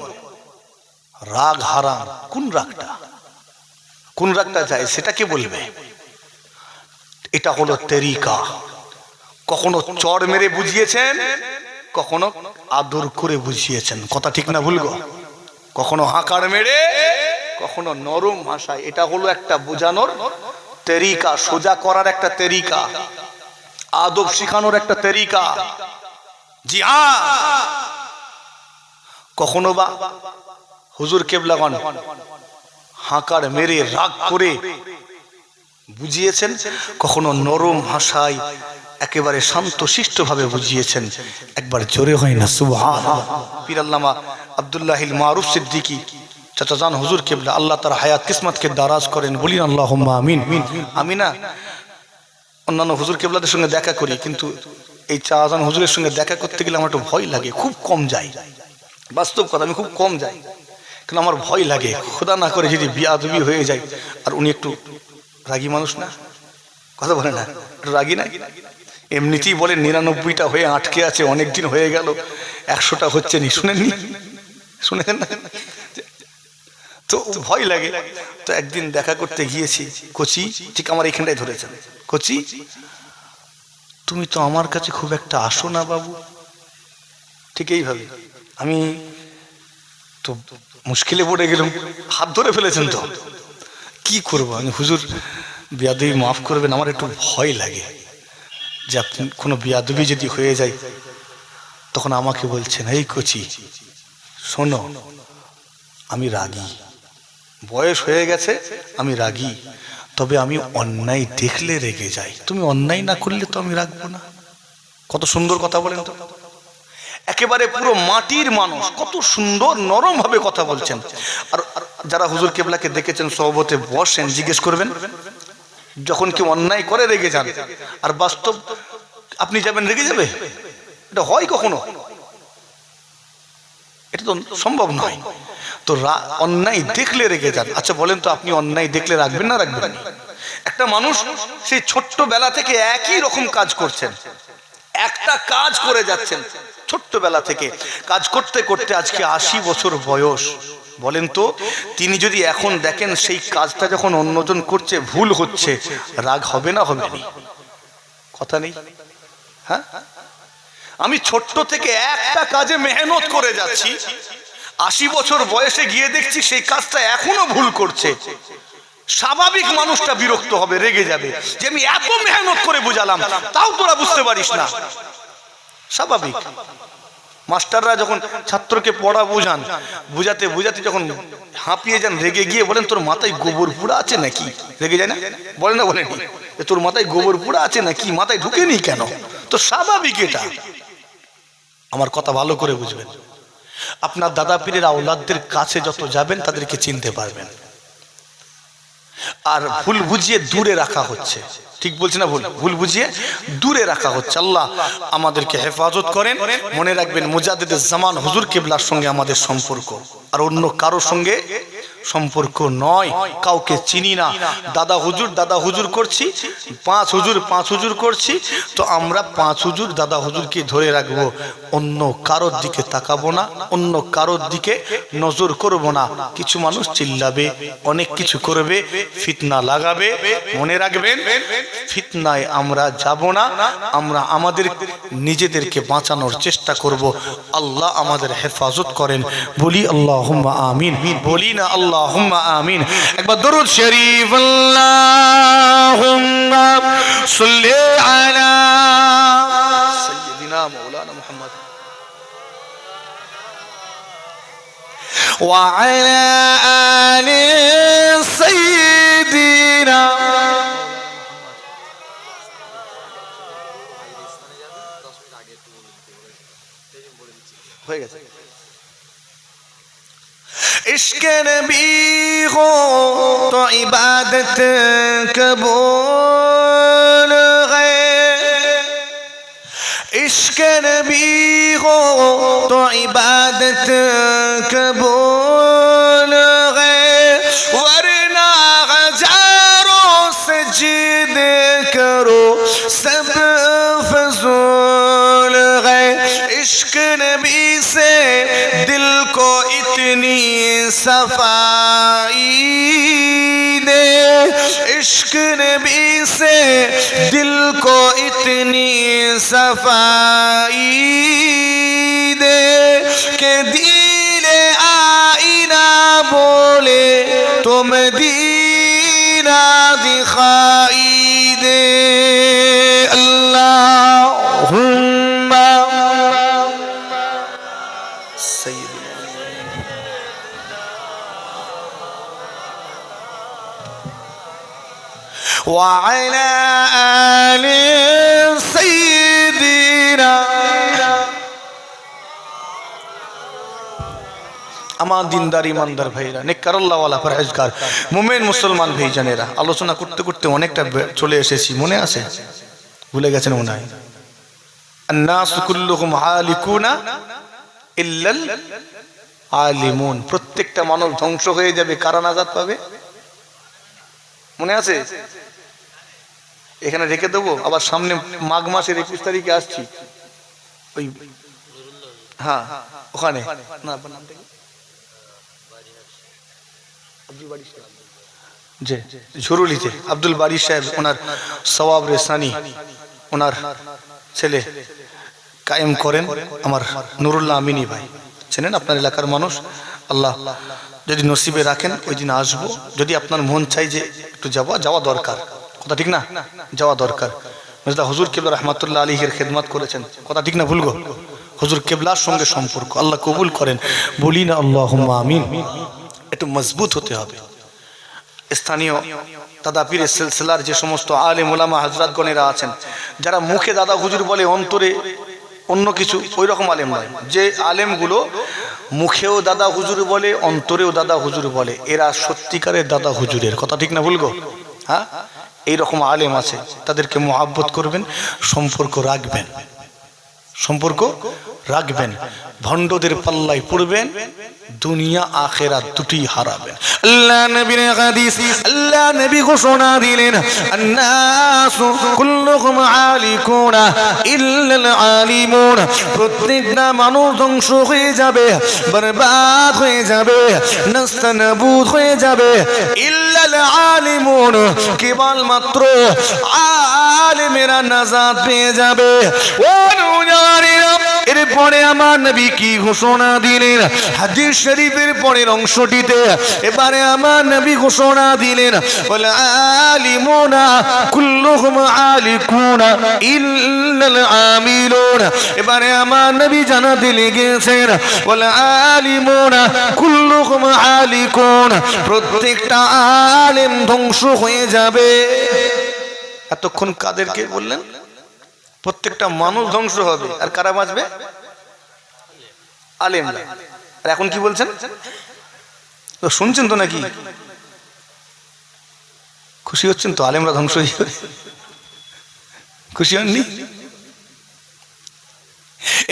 রাগ হারাম। কোন রাগটা, কোন রাগটা যায় সেটা কে বলবে? এটা হলো তরিকা। কখনো চড় মেরে বুঝিয়েছেন, কখনো আদর করে বুঝিয়েছেন, কথা ঠিক না ভুলবো? কখনো হাঁকার মেরে, কখনো নরম ভাষায়। এটা হলো একটা বোঝানোর তরিকা, সোজা করার একটা তরিকা, আদব শিখানোর একটা তরিকা। জি হ্যাঁ, কখনো বা হুজুর কেবলাগণ হাঁকার মেরে রাগ করে বুঝিয়েছেন, কখনো নরম ভাষায় একেবারে শান্তশিষ্ট ভাবে বুঝিয়েছেন। একবার জোরে হয় না সুবহানাল্লাহ? পীর আল্লামা আব্দুল্লাহিল মারুফ সিদ্দিকী চাচাজান হুজুর কেবলা আল্লাহ তার হায়াত কিসমতকে দারাজ করেন, বলিন আল্লাহুম্মা আমিন। আমি না অন্যান্য হুজুর কেবলাদের সঙ্গে দেখা করি, কিন্তু এই চাচাজান হুজুরের সঙ্গে দেখা করতে গেলে আমার একটু ভয় লাগে, খুব কম যাই। বাস্তব কথা, আমি খুব কম যাই, কিন্তু আমার ভয় লাগে খোদা না করে যদি বিয়াদবি হয়ে যায়। আর উনি একটু রাগী মানুষ না, কথা বলে না, একটু রাগী না? এমনিতেই বলে 99টা হয়ে আটকে আছে, অনেকদিন হয়ে গেল, 100টা হচ্ছে নি। শুনেননি? শুনেন না? তো ভয় লাগে। তো একদিন দেখা করতে গিয়েছি, কোচি ঠিক আমার এইখানটায় ধরেছেন, কোচি তুমি তো আমার কাছে খুব একটা আসো না বাবু। ঠিক এইভাবে আমি তো মুশকিলে পড়ে গেলাম, হাত ধরে ফেলেছেন। তো কি করবো আমি? হুজুর বিয়াদবি মাফ করবেন, আমার একটু ভয় লাগে যে আপনি কোনো বিয়াদবি যদি হয়ে যায়, তখন আমাকে বলছেন এই কোচি শোনো, আমি রাগী, বয়স হয়ে গেছে, আমি রাগী, তবে আমি অন্যায় দেখলে রেগে যাই, তুমি অন্যায় না করলে তো আমি রাখবো না। কত সুন্দর কথা বলেন তো, একেবারে পুরো মাটির মানুষ, কত সুন্দর নরম ভাবে কথা বলছেন। আর যারা হুজুর কেবলাকে দেখেছেন সহবতে বসেন, জিজ্ঞেস করবেন যখন কেউ অন্যায় করে রেগে যান, আর বাস্তব আপনি যাবেন রেগে যাবে? এটা হয় কখনো? এটা তো সম্ভব নয়। তো অন্যায় দেখলে রেগে যান। আচ্ছা বলেন তো, আপনি অন্যায় দেখলে রাখবেন না রাখবেন না? একটা মানুষ সেই ছোট্ট বেলা থেকে একই রকম কাজ করছেন, একটা কাজ করে যাচ্ছেন ছোট্ট বেলা থেকে, কাজ করতে করতে আজকে 80 বছর বয়স। বলেন তো, তিনি যদি এখন দেখেন সেই কাজটা যখন অন্যজন করছে ভুল হচ্ছে, রাগ হবে না হবে না? কথা নেই? হ্যাঁ, আমি ছোট্ট থেকে একটা কাজে মেহনত করে যাচ্ছি, 80 বছর বয়সে গিয়ে দেখছি সেই কাজটা এখনো ভুল করছে। স্বাভাবিক মানুষটা বিরক্ত হবে, রেগে যাবে যে আমি এত মেহনত করে বুঝালাম তাও তোরা বুঝতে পারিস না। স্বাভাবিক। মাস্টাররা যখন ছাত্রকে পড়া বোঝান, বুঝাতে বুঝাতে যখন হাঁপিয়ে যান, রেগে গিয়ে বলেন তোর মাথায় গোবর পুরা আছে নাকি? রেগে যায় না? বলে না বলেনি? তোর মাথায় গোবর পুরা আছে নাকি, মাথায় ঢুকেনি কেন? তো স্বাভাবিক এটা। আমার কথা ভালো করে বুঝবেন। আপনার দাদা পীরের আওলাদদের কাছে যত যাবেন তাদেরকে চিনতে পারবেন। আর ভুল বুঝিয়ে দূরে রাখা হচ্ছে, ঠিক বলছি না? ভুল বুঝিয়ে দূরে রাখা হচ্ছে। আল্লাহ আমাদেরকে হেফাজত করেন। মনে রাখবেন, মুজাদ্দিদুজ জামান হুজুর কিবলার সঙ্গে আমাদের সম্পর্ক, আর অন্য কারোর সঙ্গে সম্পর্ক নয়। কাউকে চিনি না, দাদা হুজুর করছি, পাঁচ হুজুর করছি, তো আমরা 5 হুজুর দাদা হুজুরকে ধরে রাখবো, অন্য কারোর দিকে তাকাবো না, অন্য কারোর দিকে নজর করব না। কিছু মানুষ চিল্লাবে, অনেক কিছু করবে, ফিতনা লাগাবে। মনে রাখবেন, ফিতনায় আমরা যাব না, আমরা আমাদের নিজেদেরকে বাঁচানোর চেষ্টা করব। আল্লাহ আমাদের হেফাজত করেন। বলি আল্লাহুম্মা আমিন। বলি না আল্লাহুম্মা আমিন? একবার দরুদ শরীফ, আল্লাহুম্মা সাল্লি আলা সাইয়্যিদিনা মাওলানা মুহাম্মদ ওয়া আলা আলি সাইয়্যিদিনা। হয়ে গেছে। इश्क नबी हो तो इबादत कबूल है, इश्क नबी हो तो इबादत कबूल है, वरना हजारों से जिद करो सब फजूल है। इश्क नबी से दिल को इतनी सफाई दे, इश्क नबी से दिल को इतनी सफाई दे कि दिल आईना बोले तो मदीना दिखाई दे। अल्लाहुम्मा وعلى آل سيدنا। আমার দিনদার ইমানদার ভাইরা, নেককারুল্লাহওয়ালা পরহেজগার মুমিন মুসলমান ভাইজানেরা, আলোচনা করতে করতে অনেকটা চলে এসেছি, মনে আছে? ভুলে গেছেন মনে হয়? আন-নাস কুল্লুহুম হালিকুনা ইল্লাল আলিমুন। প্রত্যেকটা মানব ধ্বংস হয়ে যাবে, কারা নাজাত পাবে? মনে আছে? এখানে রেখে দেবো, আবার সামনে মাঘ মাসের 21 তারিখে আসছি, ওই হ্যাঁ ওখানে না, জি ঝুরুলিতে আব্দুল বারি সাহেব, ওনার সওয়াব রেসানি, ওনার ছেলে কায়েম করেন আমার নুরুল্লাহ আমিনী ভাই, চেনেন আপনার এলাকার মানুষ। আল্লাহ যদি নসিবে রাখেন ওই দিন আসবো। যদি আপনার মন চাই যে একটু যাওয়া দরকার, কথা ঠিক না? যাওয়া দরকার। মির্জা হুজুর কিবলা রহমাতুল্লাহ আলাইহির খেদমত করেছেন, কথা ঠিক না? ভুলগো? হুজুর কিবলার সঙ্গে সম্পর্ক আল্লাহ কবুল করেন। বলি না আল্লাহুম্মা আমিন? একটু মজবুত হতে হবে। স্থানীয় দাদা পীরের সিলসিলার যে সমস্ত আলেম ওলামা হযরতগণেরা আছেন, যারা মুখে দাদা হুজুর বলে অন্তরে অন্য কিছু, ওই রকম আলেম নয়। যে আলেমগুলো মুখেও দাদা হুজুর বলে, অন্তরেও দাদা হুজুর বলে, এরা সত্যিকারের দাদা হুজুরের, কথা ঠিক না? ভুলগো? হ্যাঁ, এইরকম আলেম আছে, তাদেরকে মোহাব্বত করবেন, সম্পর্ক রাখবেন, সম্পর্ক রাখবেন। ভণ্ডদের পাল্লায় পড়বেন, দুনিয়া আখেরাত দুটি হারাবেন। আল্লাহ নবীর হাদিস, আল্লাহ নবী ঘোষণা দিলেন, আন্নাসু কুল্লুহুম আলিকুনা ইল্লাল আলিমুন, প্রত্যেকটা মানুষ ধ্বংস হয়ে যাবে, বরবাদ হয়ে যাবে, নাস্তানাবুদ হয়ে যাবে, ইল্লাল আলিমুন, কেবলমাত্র আলেমেরা নাজাত পেয়ে যাবে। ও নূরানীরা, এরপরে আমার নবী কি ঘোষণা দিলেন হাদিস শরীফের পরের অংশটিতে? এবারে আমার নবী ঘোষণা দিলেন, ওয়াল আলিমুনা কুল্লুহুম আলিকুনা ইল্লাল আমিলুন। এবারে আমার নবী জানাতে লেগেছেন, ওয়াল আলিমুনা কুল্লুহুম আলিকুন, প্রত্যেকটা আলেম ধ্বংস হয়ে যাবে। এতক্ষণ কাদেরকে বললেন? প্রত্যেকটা মানুষ ধ্বংস হবে, আর কারা বাঁচবে? আলেমরা। আর এখন কি বলছেন? তো শুনছেন তো নাকি? খুশি হচ্ছেন তো? আলেমরা ধ্বংস হয়ে যাবে, খুশি হননি?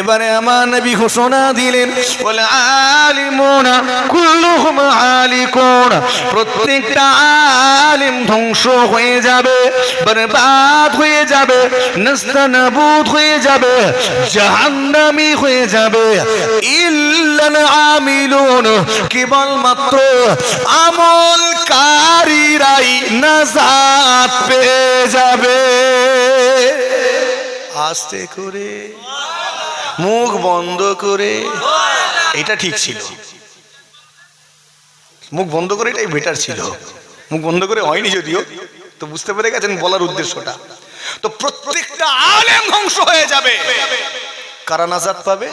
এবারে আমার নবী ঘোষণা দিলেন, ওয়াল আলিমুনা কুল্লুহুম আলিকুন, প্রত্যেকটা আলেম ধ্বংস হয়ে যাবে, বরবাদ হয়ে যাবে, নাস্তানাবুদ হয়ে যাবে, জাহান্নামী হয়ে যাবে। ইল্লাল আমিলুন, কেবলমাত্র আমলকারীরাই নাজাত পেয়ে যাবে। আস্তে করে, মুখ বন্ধ করে, এটা ঠিক ছিল, মুখ বন্ধ করে এটাই বেটার ছিল। মুখ বন্ধ করে হয়নি যদিও, তো বুঝতে পেরে গেছেন বলার উদ্দেশ্যটা। তো প্রত্যেকটা আলেম ধ্বংস হয়ে যাবে, কারা নাজাত পাবে?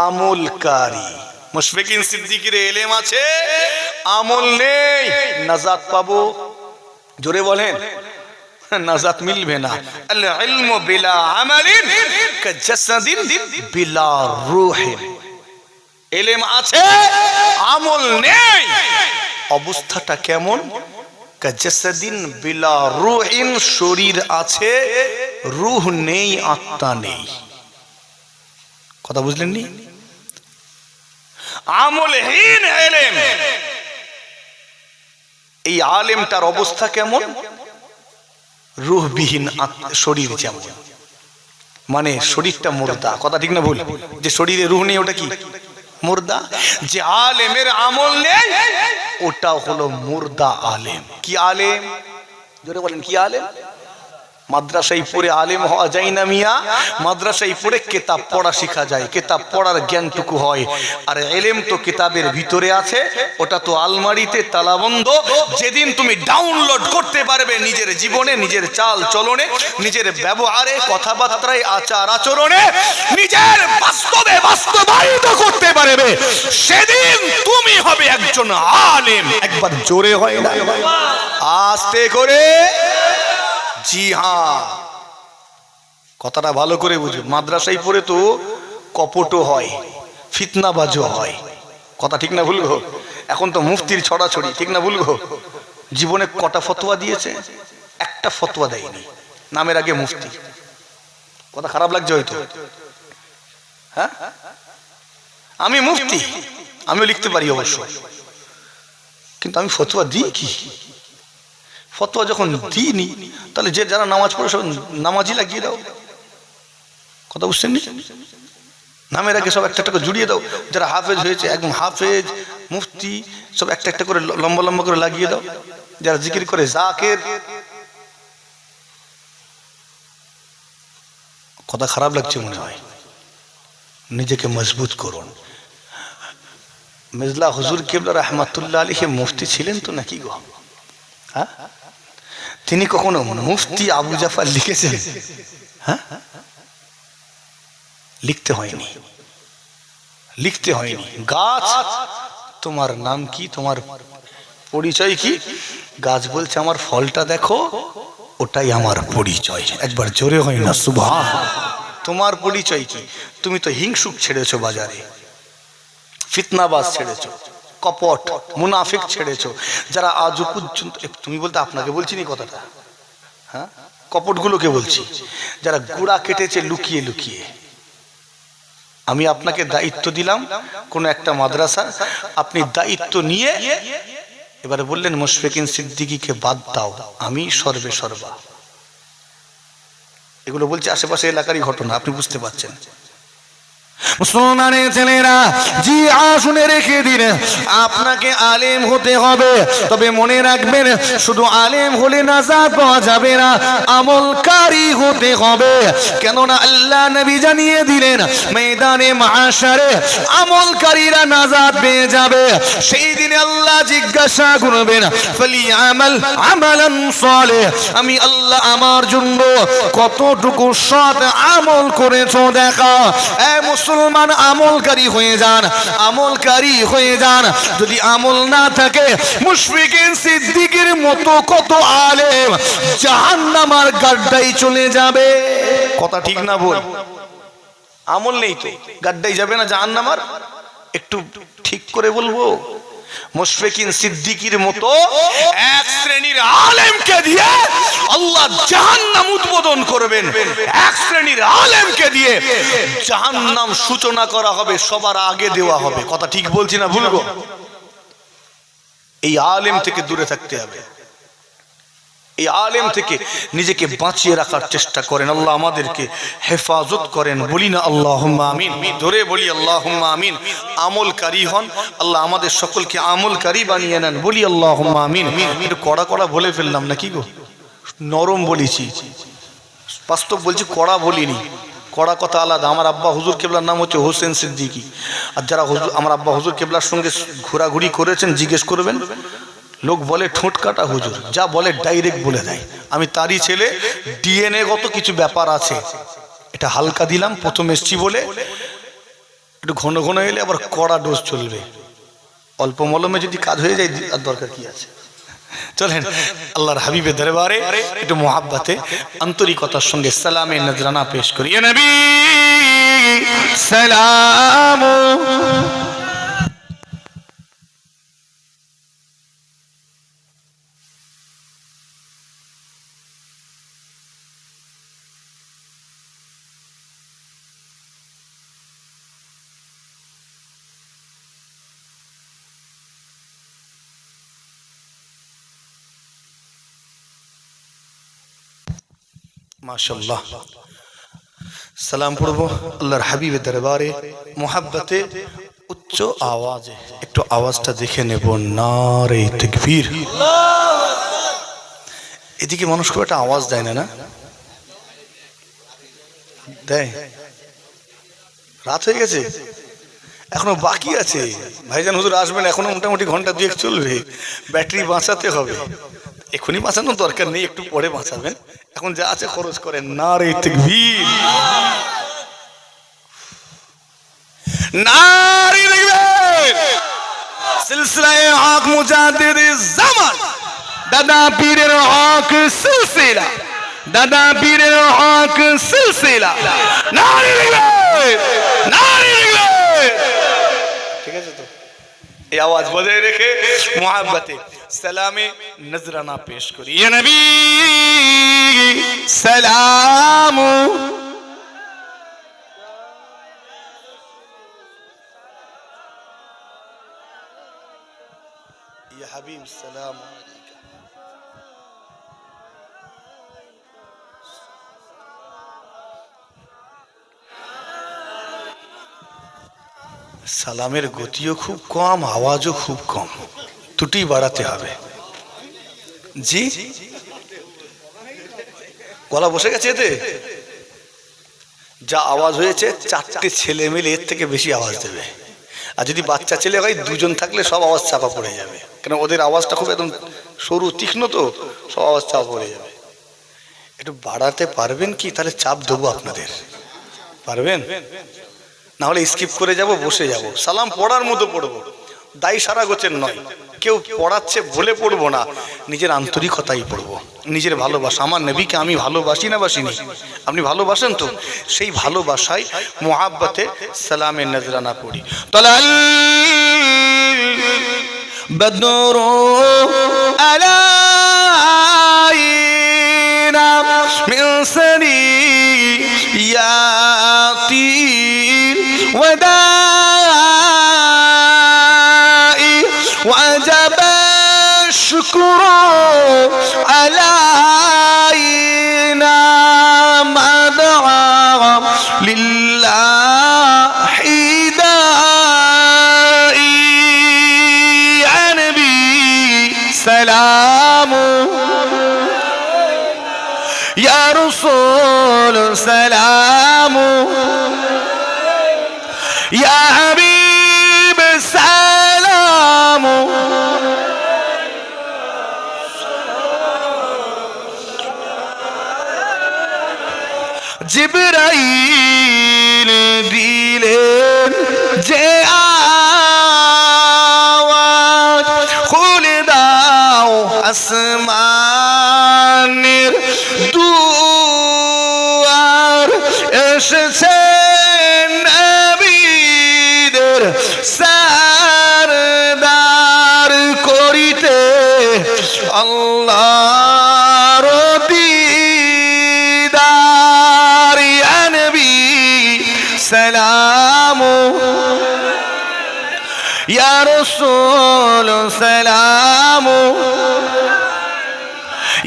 আমলকারী। মুশফিকিন সিদ্দিকীর ইলম আছে, আমল নেই, নাজাত পাবো? জোরে বলেন, নাজাত মিলবে না। আল ইলমু বিলা আমালিন কাজাসাদিন বিলা রূহিন। ইলম আছে, আমল নেই, অবস্থাটা কেমন? কাজাসাদিন বিলা রূহিন, শরীর আছে, রূহ নেই, আত্মা নেই। কথা বুঝলেন নি? আমলহীন ইলম, এই আলেমটার অবস্থা কেমন? রূহবিহীন শরীর যেমন, মানে শরীরটা মুর্দা। কথা ঠিক না ভুল? যে শরীরে রূহ নেই ওটা কি? মুর্দা। যে আলেমের আমল নেই ওটা হলো মুর্দা আলেম। কি আলেম? জোরে বলেন, কি আলেম? মাদ্রাসায় পড়ে আলেম হওয়া যায় না মিয়া, মাদ্রাসায় পড়ে কিতাব পড়া শেখা যায়, কিতাব পড়ার জ্ঞানটুকু হয়। আর ইলম তো কিতাবের ভিতরে আছে, ওটা তো আলমারিতে তালাবন্ধ। যেদিন তুমি ডাউনলোড করতে পারবে নিজের জীবনে, নিজের চাল চলনে, নিজের ব্যবহারে, কথাবার্তায়, আচার আচরণে, নিজের বাস্তবে বাস্তবায়িত করতে পারবে, সেদিন তুমি হবে একজন আলেম। একবার জোরে হয় না, আস্তে করে। জি হ্যাঁ, কথাটা ভালো করে বুঝুন। মাদ্রাসায় পড়ে তো কপটও হয়, ফিতনাবাজও হয়। কথা ঠিক না ভুল গো? এখন তো মুফতির ছড়াছড়ি, ঠিক না ভুল গো? জীবনে কটা ফতোয়া দিয়েছে? একটা ফতোয়া দেয়নি, নামের আগে মুফতি। কথা খারাপ লাগছে হয়তো? হ্যাঁ, আমি মুফতি, আমিও লিখতে পারি অবশ্য, কিন্তু আমি ফতোয়া দিই কি? ফতোয়া যখন দিইনি, তাহলে যে যারা নামাজ পড়ে সব নামাজি লাগিয়ে দাও। কথা বুঝছেন নি? নামের আগে সব একটা একটা করে জুড়িয়ে দাও। যারা হাফেজ হয়েছে, একদম হাফেজ, মুফতি, সব একটা একটা করে লম্বা লম্বা করে লাগিয়ে দাও। যারা জিকির করে জাকের। কথা খারাপ লাগছে মনে হয়? নিজেকে মজবুত করুন। মির্জা হুজুর কিবলা রাহমাতুল্লাহ আলাইহি মুফতি ছিলেন তো নাকি গো? হ্যাঁ, তিনি কখনো মুফতি আবু জাফর লিখেছেন? হ্যাঁ, লিখতে হয়নি, লিখতে হয়নি। গাছ, তোমার নাম কি, তোমার পরিচয় কি? গাছ বলছে আমার ফলটা দেখো, ওটাই আমার পরিচয়। একবার জোরে হয় না সুবহান। তোমার পরিচয় কি? তুমি তো হিংসুক ছেড়েছো বাজারে, ফিতনাবাজ ছেড়েছো, কপট মুনাফিক ছেড়েছো, যারা আজও পর্যন্ত, তুমি বলতে আপনাকে বলছি নি কথাটা, হ্যাঁ কপটগুলোকে বলছি, যারা গুড়া কেটেছে লুকিয়ে লুকিয়ে। আমি আপনাকে দায়িত্ব দিলাম কোন একটা মাদ্রাসা, আপনি দায়িত্ব নিয়ে এবারে বললেন মুশফিকিন সিদ্দিকীকে বাদ দাও, আমি সর্বে সর্বা। এগুলো বলছে আশেপাশে এলাকারই ঘটনা, আপনি বুঝতে পারছেন। মুসলমানের ছেলেরা, জি শুনে রেখে দিন, আপনাকে আলেম হতে হবে, তবে মনে রাখবেন শুধু আলেম হলে নাজাত পাওয়া যাবে না, আমলকারী হতে হবে। কেননা আল্লাহ নবী জানিয়ে দিলেন ময়দানে মাহশারে আমলকারীরা নাজাত পেয়ে যাবে। সেই দিনে আল্লাহ জিজ্ঞাসা করবেন ফালিয়ামাল আমালান সালিহ, আমি আল্লাহ আমার জন্য কতটুকু সৎ আমল করেছো দেখা। মুসলমান আমলকারী হয়ে যান, আমলকারী হয়ে যান। যদি আমল না থাকে মুশফিকিন সিদ্দিকীর মতো কত আলেম জাহান্নামের গাড্ডায় চলে যাবে। কথা ঠিক না বল? আমল নেই তো গাড্ডায় যাবে না জাহান্নামের? একটু ঠিক করে বলবো, মুশফিকিন সিদ্দিকীর মতো এক শ্রেণীর আলেমকে দিয়ে আল্লাহ জাহান্নাম উদ্বোধন করবেন। এক শ্রেণীর আলেমকে দিয়ে জাহান্নাম সূচনা করা হবে, সবার আগে দেওয়া হবে। কথা ঠিক বলছি না ভুলবো? এই আলেম থেকে দূরে থাকতে হবে, এই আলেম থেকে নিজেকে বাঁচিয়ে রাখার চেষ্টা করেন। আল্লাহ আমাদেরকে হেফাজত করেন, বলি না আল্লাহুম্মা আমিন, ধরে বলি আল্লাহুম্মা আমিন। আমলকারী হন, আল্লাহ আমাদের সকলকে আমলকারী বানিয়ে নেন, বলি আল্লাহুম্মা আমিন। একটু কড়া কড়া বলে ফেললাম নাকি গো? নরম বলেছি, বাস্তব বলছি, কড়া বলিনি। কড়া কথা আলাদা। আমার আব্বা হুজুর কেবলার নাম হচ্ছে হোসেন সিদ্দিকী, আর যারা আমার আব্বা হুজুর কেবলার সঙ্গে ঘোরাঘুরি করেছেন জিজ্ঞেস করবেন। লোক বলে ঠোঁট কাটা হুজুর, যা বলে ডাইরেক্ট বলে দেয়। আমি তারই ছেলে, ডিএনএ গত কিছু ব্যাপার আছে, এটা হালকা দিলাম প্রথম এসছি বলে। একটু ঘন ঘন এলে আবার কড়া ডোজ চলবে, অল্প মলমে যদি কাজ হয়ে যায় আর দরকার কি আছে। চলেন আল্লাহর হাবিবের দরবারে একটু মোহাব্বতে আন্তরিকতার সঙ্গে সালামে নজরানা পেশ করি। ইয়া নবী সালাম। মাশাআল্লাহ, সালাম পড়বো আল্লাহর হাবিবের দরবারে মোহাব্বতে উচ্চ আওয়াজে। একটু আওয়াজটা দেখে নেব, নারে তাকবীর। এদিকে মানুষ খুব একটা আওয়াজ দেয় না, না দেয়? রাত হয়ে গেছে, এখনো বাকি আছে। ভাইজান হুজুর আসবেন, এখনো মোটামুটি ঘন্টা দুয়েক চলবে, ব্যাটারি বাঁচাতে হবে। এখনই বাঁচানোর দরকার নেই, একটু পরে বাঁচাবেন, এখন যা আছে খরচ করেন। নারে তাকবীর, নারে তাকবীর। সিলসিলায়ে হক মুজাদ্দিদিস জামান, দাদা পীরের হক সিলসিলা, দাদা পীরের হক সিলসিলা। নারে তাকবীর, নারে তাকবীর। ঠিক আছে তো? এই আওয়াজ বজায় রেখে মোহাব্বতে সালামে নজরানা পেশ করি। ইয়া নবী সালাম, ইয়া হাবিব সালাম আলাইকা। সালামের গতিও খুব কম, আওয়াজও খুব কম, দুটি বাড়াতে হবে। জি গলা বসে গেছে এতে, যা আওয়াজ হয়েছে চারটে ছেলে মিলে এর থেকে বেশি আওয়াজ দেবে। আর যদি বাচ্চা ছেলে হয় দুজন থাকলে সব আওয়াজ চাপা পড়ে যাবে, কেন ওদের আওয়াজটা খুব একদম সরু তীক্ষ্ণ, তো সব আওয়াজ চাপা পড়ে যাবে। একটু বাড়াতে পারবেন কি? তাহলে চাপ দেবো আপনাদের, পারবেন? না হলে স্কিপ করে যাব, বসে যাব, সালাম পড়ার মতো পড়বো, দায়ী সারা গোছের নয়। কেউ পড়াচ্ছে বলে পড়বো না, নিজের আন্তরিকতাই পড়বো, নিজের ভালোবাসা। আমার নবীকে আমি ভালোবাসি না বাসিনি? আপনি ভালোবাসেন তো? সেই ভালোবাসায় মুহাব্বতে সালামের নজরানা পড়ি। তালাল বদরু আলাইনা মিন সানিয়াতিল ওয়াদাই ওয়াজাবা শুকরু আলাইনা মাদআ লিল্লাহি দাই ইয়া নবী সালামু ইয়া রাসূল সালামু ইয়া হাবিব সালামু জিবরাইল দিলেন যে আওয়াজ, খুলে দাও আসমানের দুয়ার, এসেছে নবীদের সরদার করিতে আল্লাহর দিদার। ইয়া নবী সালামু ইয়া রাসূল সালামু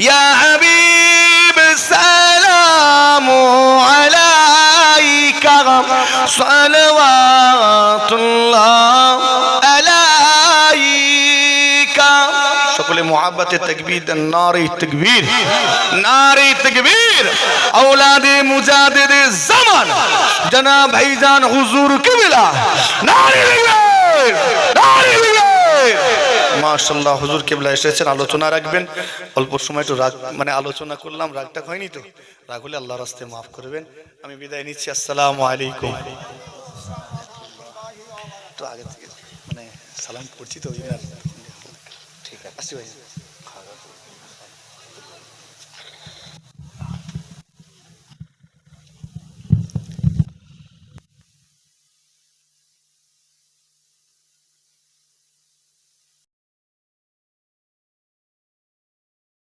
ইয়া হাবিব সালামু আলাইকা সালাওয়াতুল্লাহ আলাইকা। সকলে মুহাব্বতে তাকবীর দেন, নারে তাকবীর, নারে তাকবীর। औलादे मुजादिदे ज़मान जनाब भाईजान हुजूर किबला, नारे ताकबीर, नारे ताकबीर। माशाल्लाह हुजूर किबला এসেছেন, আলোচনা রাখবেন। অল্প সময় একটু রাগ মানে আলোচনা করলাম, রাগটা হয়নি তো? রাগ হলে আল্লাহর রাস্তায় মাফ করবেন। আমি বিদায় নিচ্ছি, আসসালামু আলাইকুম। তো আগে থেকে মানে সালাম করছি তো, ঠিক আছে, আসি ভাই।